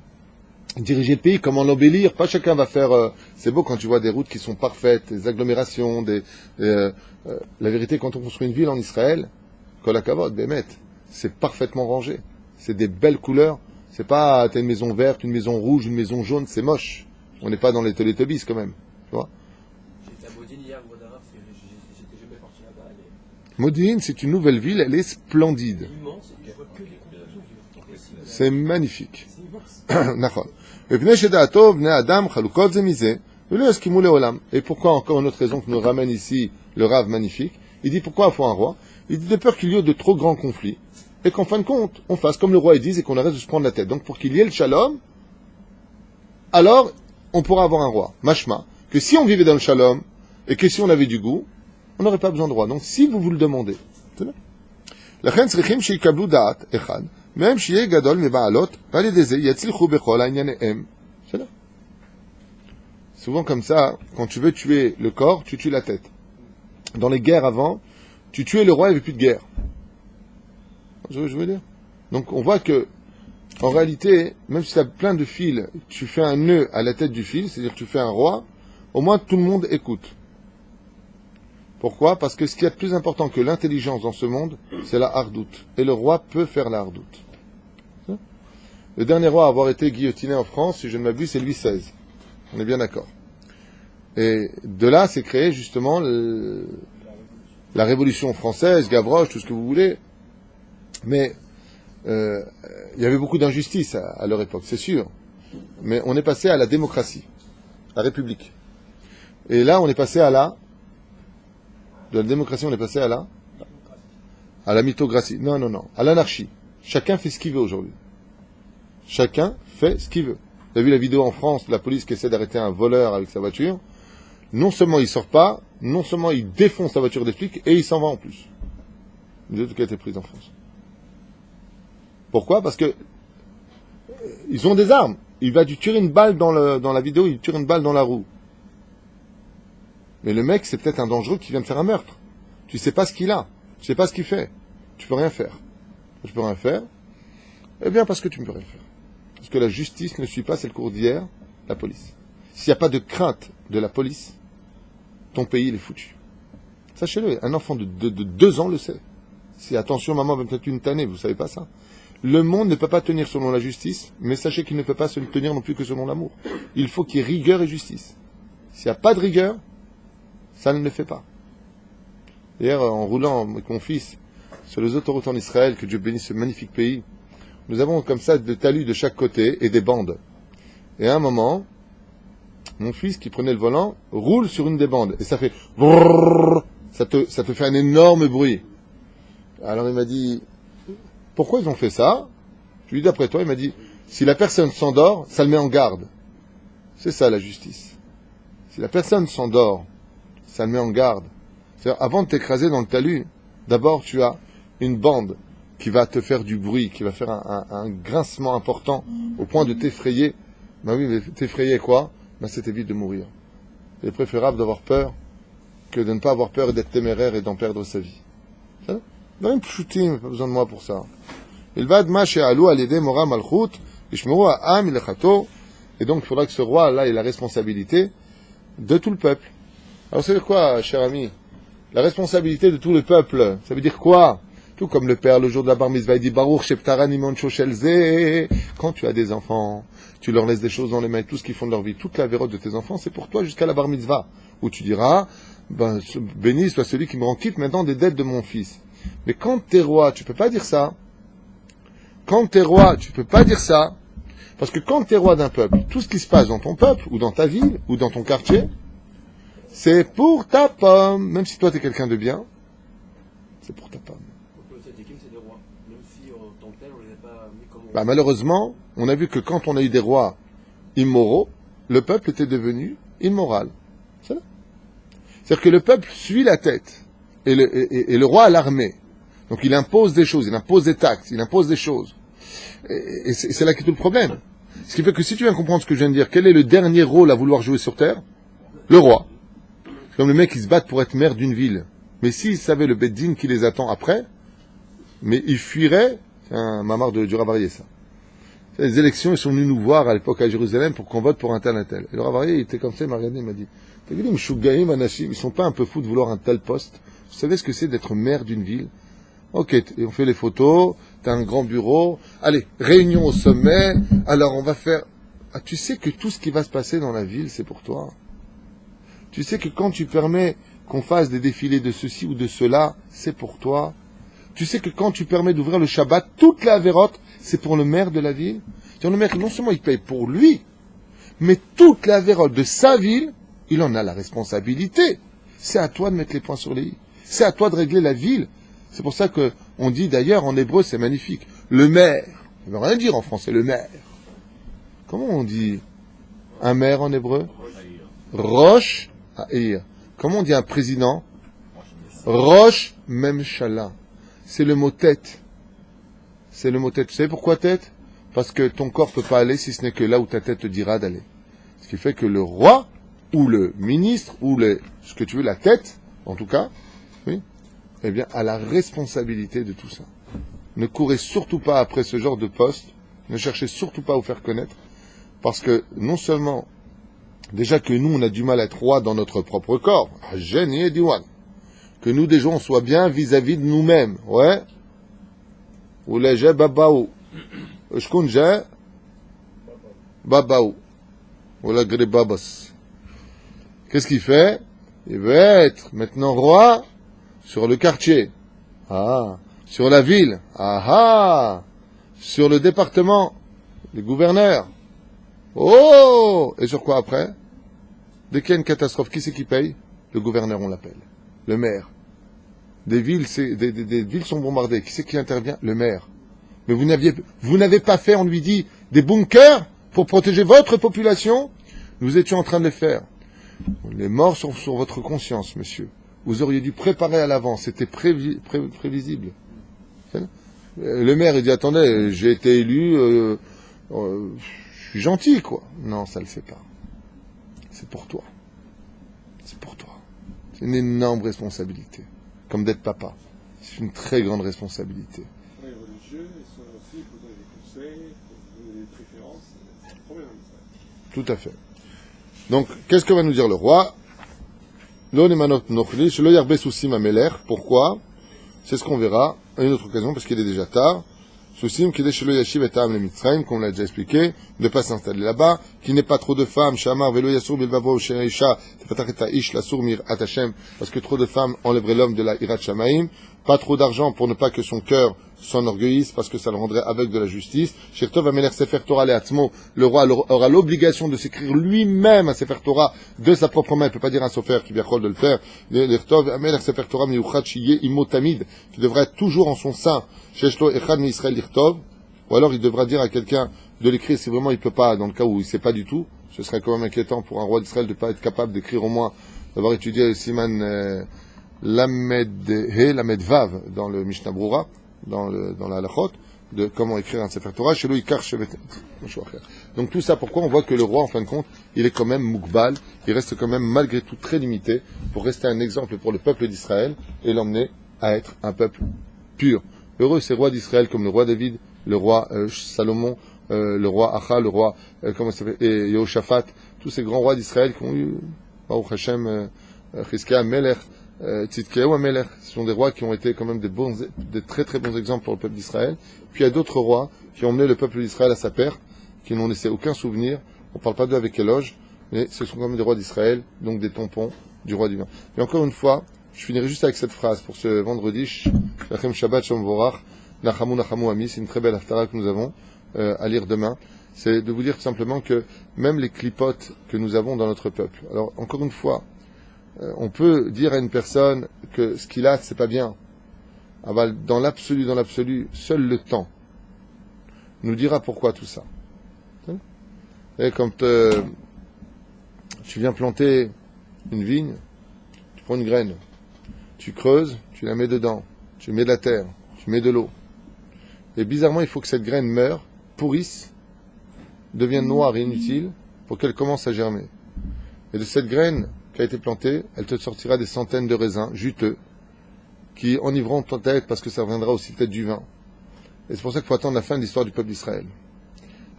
diriger le pays, comment l'embellir. Pas chacun va faire... c'est beau quand tu vois des routes qui sont parfaites, des agglomérations, la vérité, quand on construit une ville en Israël, Kol HaKavod, Bémet, c'est parfaitement rangé. C'est des belles couleurs. C'est pas, t'as une maison verte, une maison rouge, une maison jaune, c'est moche. On n'est pas dans les Teletubbies quand même. Tu vois? J'étais à Bodine hier, Guadara, j'étais jamais parti là-bas. Modine, c'est une nouvelle ville, elle est splendide. Elle est immense, et je vois que des constructions. C'est magnifique. C'est immense. D'accord. Et pourquoi encore une autre raison que nous ramène ici le Rav magnifique? Il dit pourquoi il faut un roi? Il dit de peur qu'il y ait de trop grands conflits et qu'en fin de compte on fasse comme le roi il dit et qu'on arrête de se prendre la tête. Donc pour qu'il y ait le shalom, alors on pourra avoir un roi. Mashma, que si on vivait dans le shalom et que si on avait du goût, on n'aurait pas besoin de roi. Donc si vous le demandez, c'est bien. לכן צריכים שיקבלו דעת אחד, מהם שיהיה גדול מבעלות, ועל ידי זה יצליחו בכל ענייניהם. C'est là. Souvent comme ça, quand tu veux tuer le corps, tu tues la tête. Dans les guerres avant, tu tuais le roi, il n'y avait plus de guerre. Je veux dire. Donc on voit que, en réalité, même si tu as plein de fils, tu fais un nœud à la tête du fil, c'est-à-dire que tu fais un roi, au moins tout le monde écoute. Pourquoi? Parce que ce qu'il y a de plus important que l'intelligence dans ce monde, c'est la hardoute. Et le roi peut faire la hardoute. Le dernier roi à avoir été guillotiné en France, si je ne m'abuse, c'est Louis XVI. On est bien d'accord. Et de là, c'est créé justement la Révolution française, Gavroche, tout ce que vous voulez. Mais il y avait beaucoup d'injustice à leur époque, c'est sûr. Mais on est passé à la démocratie, la République. Et là, on est passé de la démocratie, on est passé à la mythocratie. Non, à l'anarchie. Chacun fait ce qu'il veut aujourd'hui. Chacun fait ce qu'il veut. Vous avez vu la vidéo en France de la police qui essaie d'arrêter un voleur avec sa voiture. Non seulement il sort pas, non seulement il défonce sa voiture des flics, et il s'en va en plus. Une autre qui a été prise en France. Pourquoi? Parce que ils ont des armes. Il va lui tirer une balle dans la vidéo, il tire une balle dans la roue. Mais le mec, c'est peut-être un dangereux qui vient de faire un meurtre. Tu sais pas ce qu'il a. Tu sais pas ce qu'il fait. Tu peux rien faire. Je peux rien faire. Eh bien, parce que tu ne peux rien faire. Parce que la justice ne suit pas, c'est le cours d'hier, la police. S'il n'y a pas de crainte de la police, ton pays, il est foutu. Sachez-le, un enfant de 2 ans le sait. Si, attention, maman va peut-être une tannée, vous savez pas ça. Le monde ne peut pas tenir selon la justice, mais sachez qu'il ne peut pas se tenir non plus que selon l'amour. Il faut qu'il y ait rigueur et justice. S'il n'y a pas de rigueur, ça ne le fait pas. Hier, en roulant avec mon fils sur les autoroutes en Israël, que Dieu bénisse ce magnifique pays, nous avons comme ça des talus de chaque côté et des bandes. Et à un moment, mon fils qui prenait le volant roule sur une des bandes et ça fait brrrr, ça te fait un énorme bruit. Alors il m'a dit, pourquoi ils ont fait ça? Je lui ai dit, d'après toi, il m'a dit, si la personne s'endort, ça le met en garde. C'est ça la justice. Si la personne s'endort, ça le met en garde. C'est-à-dire, avant de t'écraser dans le talus, d'abord tu as une bande qui va te faire du bruit, qui va faire un grincement important au point de t'effrayer. Ben oui, mais t'effrayer quoi? Ben c'est évite de mourir. Il est préférable d'avoir peur que de ne pas avoir peur et d'être téméraire et d'en perdre sa vie. Ça? Dans une pchoutim, pas besoin de moi pour ça. Il va de chez Alou à l'aider Mora Malchut, Ishmeru Am Ilechato, et donc il faudra que ce roi-là ait la responsabilité de tout le peuple. Alors ça veut dire quoi, cher ami? La responsabilité de tout le peuple, ça veut dire quoi? Tout comme le père, le jour de la bar mitzvah, il dit Baruch Sheptaran Imon Shoshelze. Quand tu as des enfants, tu leur laisses des choses dans les mains, tout ce qu'ils font de leur vie, toute la vérote de tes enfants, c'est pour toi jusqu'à la bar mitzvah, où tu diras, ben, béni soit celui qui me rend quitte maintenant des dettes de mon fils. Mais quand t'es roi, tu peux pas dire ça. quand t'es roi, tu peux pas dire ça. Parce que quand t'es roi d'un peuple, tout ce qui se passe dans ton peuple, ou dans ta ville, ou dans ton quartier, c'est pour ta pomme. Même si toi t'es quelqu'un de bien, c'est pour ta pomme. Donc, le tzadikim, c'est des rois. Même si, en tant que tel, on les a pas mis comme on... Bah, malheureusement, on a vu que quand on a eu des rois immoraux, le peuple était devenu immoral. C'est là. C'est-à-dire que le peuple suit la tête, et le roi a l'armée. Donc il impose des choses, il impose des taxes, il impose des choses. Et c'est là qu'est tout le problème. Ce qui fait que si tu viens comprendre ce que je viens de dire, quel est le dernier rôle à vouloir jouer sur Terre? Le roi. Comme le mec qui se bat pour être maire d'une ville. Mais s'il savait le Beddin qui les attend après, mais il fuirait, c'est un mamar du Ravarié ça. Les élections, ils sont venus nous voir à l'époque à Jérusalem pour qu'on vote pour un tel, un tel. Et le Ravarié, il était comme ça, il m'a regardé, il m'a dit, ils sont pas un peu fous de vouloir un tel poste. Vous savez ce que c'est d'être maire d'une ville? Ok, et on fait les photos, t'as un grand bureau, allez, réunion au sommet, alors on va faire... Ah, tu sais que tout ce qui va se passer dans la ville, c'est pour toi. Tu sais que quand tu permets qu'on fasse des défilés de ceci ou de cela, c'est pour toi. Tu sais que quand tu permets d'ouvrir le Shabbat, toute la Avérote, c'est pour le maire de la ville. Le maire, non seulement il paye pour lui, mais toute la Avérote de sa ville, il en a la responsabilité. C'est à toi de mettre les points sur les i. C'est à toi de régler la ville. C'est pour ça que on dit d'ailleurs en hébreu, c'est magnifique. Le maire. Ça ne veut rien dire en français, le maire. Comment on dit un maire en hébreu? Rosh Ha'ir. Comment on dit un président? Rosh Memshala. C'est le mot tête. C'est le mot tête. Vous savez pourquoi tête? Parce que ton corps peut pas aller si ce n'est que là où ta tête te dira d'aller. Ce qui fait que le roi, ou le ministre, ou ce que tu veux, la tête, en tout cas, oui, eh bien, a la responsabilité de tout ça. Ne courez surtout pas après ce genre de poste, ne cherchez surtout pas à vous faire connaître, parce que non seulement, déjà que nous, on a du mal à être roi dans notre propre corps, que nous, déjà, on soit bien vis-à-vis de nous-mêmes, ouais, ou les jets babaou, shkunje babaou, ou la grébabas. Qu'est-ce qu'il fait? Il veut être maintenant roi sur le quartier, sur la ville, sur le département, les gouverneurs. Oh! Et sur quoi après? Dès qu'il y a une catastrophe, qui c'est qui paye? Le gouverneur, on l'appelle. Le maire. Des villes sont bombardées. Qui c'est qui intervient? Le maire. Mais vous n'avez pas fait, on lui dit, des bunkers pour protéger votre population? Nous étions en train de les faire. Les morts sont sur votre conscience, monsieur. Vous auriez dû préparer à l'avance. C'était prévisible. Le maire, il dit, attendez, j'ai été élu, je suis gentil, quoi. Non, ça le fait pas. C'est pour toi. C'est pour toi. C'est une énorme responsabilité. Comme d'être papa. C'est une très grande responsabilité. Les religieux, ils sont aussi pour donner des conseils, pour donner des préférences. C'est un problème, ça. Tout à fait. Donc, qu'est-ce que va nous dire le roi? Pourquoi? C'est ce qu'on verra à une autre occasion, parce qu'il est déjà tard. Sousim, comme on l'a déjà expliqué, de ne pas s'installer là-bas, qu'il n'y ait pas trop de femmes, parce que trop de femmes enlèveraient l'homme de la Hirat Shamaim, pas trop d'argent pour ne pas que son cœur s'enorgueillisse, parce que ça le rendrait aveugle de la justice. Shirtov Ameler Sefer Torah Leatzmo, le roi aura l'obligation de s'écrire lui-même un Sefer Torah de sa propre main, il ne peut pas dire un sofer qui vient de le faire. Shirtov Ameler Sefer Torah Miuchat Shiye Imotamid, qui devrait être toujours en son sein. Sheshlo Echad Mi Israël Lirtov, ou alors il devra dire à quelqu'un de l'écrire si vraiment il peut pas, dans le cas où il sait pas du tout. Ce serait quand même inquiétant pour un roi d'Israël de pas être capable d'écrire au moins, d'avoir étudié Siman Lamed Vav dans le Mishnah Brura, dans la Halachot, de comment écrire un Sefer Torah, chez lui, donc tout ça, pourquoi on voit que le roi, en fin de compte, il est quand même Mukbal, il reste quand même malgré tout très limité, pour rester un exemple pour le peuple d'Israël, et l'emmener à être un peuple pur. Heureux ces rois d'Israël comme le roi David, le roi Salomon, le roi Acha, le roi comment ça s'appelle, et Yehoshaphat, tous ces grands rois d'Israël qui ont eu Baruch Hashem, Chizkiah Melech, Tzidkiyahu Melech, ce sont des rois qui ont été quand même des très très bons exemples pour le peuple d'Israël. Puis il y a d'autres rois qui ont mené le peuple d'Israël à sa perte, qui n'ont laissé aucun souvenir. On ne parle pas d'eux avec éloge, mais ce sont quand même des rois d'Israël, donc des tampons du roi divin. Et encore une fois, je finirai juste avec cette phrase pour ce vendredi, Shabbat Shalom Vorach, Nachamu Nachamu Ami, c'est une très belle haftara que nous avons à lire demain. C'est de vous dire simplement que même les clipotes que nous avons dans notre peuple. Alors, encore une fois, on peut dire à une personne que ce qu'il a, c'est pas bien. Dans l'absolu, seul le temps nous dira pourquoi tout ça. Et quand tu viens planter une vigne, tu prends une graine, tu creuses, tu la mets dedans, tu mets de la terre, tu mets de l'eau. Et bizarrement, il faut que cette graine meure, pourrisse, devienne noire et inutile pour qu'elle commence à germer. Et de cette graine qui a été plantée, elle te sortira des centaines de raisins juteux qui enivreront ta tête parce que ça reviendra aussi peut-être du vin. Et c'est pour ça qu'il faut attendre la fin de l'histoire du peuple d'Israël.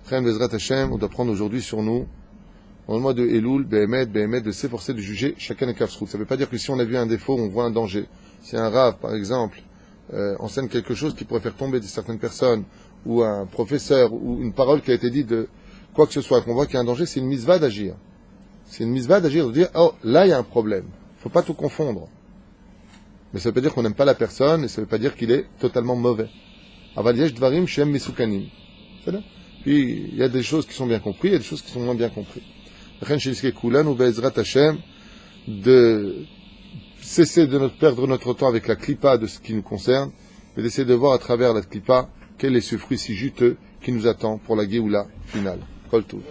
Après, Bezrat Hashem, on doit prendre aujourd'hui sur nous, dans le mois de Elul, Behemet, de s'efforcer de juger chacun des kafsrout. Ça ne veut pas dire que si on a vu un défaut, on voit un danger. Si un rave, par exemple, enseigne quelque chose qui pourrait faire tomber certaines personnes, ou un professeur, ou une parole qui a été dite de quoi que ce soit, qu'on voit qu'il y a un danger, c'est une misva d'agir. C'est une misva d'agir, de dire, oh, là il y a un problème. Il ne faut pas tout confondre. Mais ça ne veut pas dire qu'on n'aime pas la personne, et ça ne veut pas dire qu'il est totalement mauvais. Aval yesh dvarim shem mesukanim. C'est là. Puis, il y a des choses qui sont bien comprises, il y a des choses qui sont moins bien comprises. De cesser de perdre notre temps avec la clipa de ce qui nous concerne, mais d'essayer de voir à travers la clipa quel est ce fruit si juteux qui nous attend pour la Géoula finale. Kol Tov.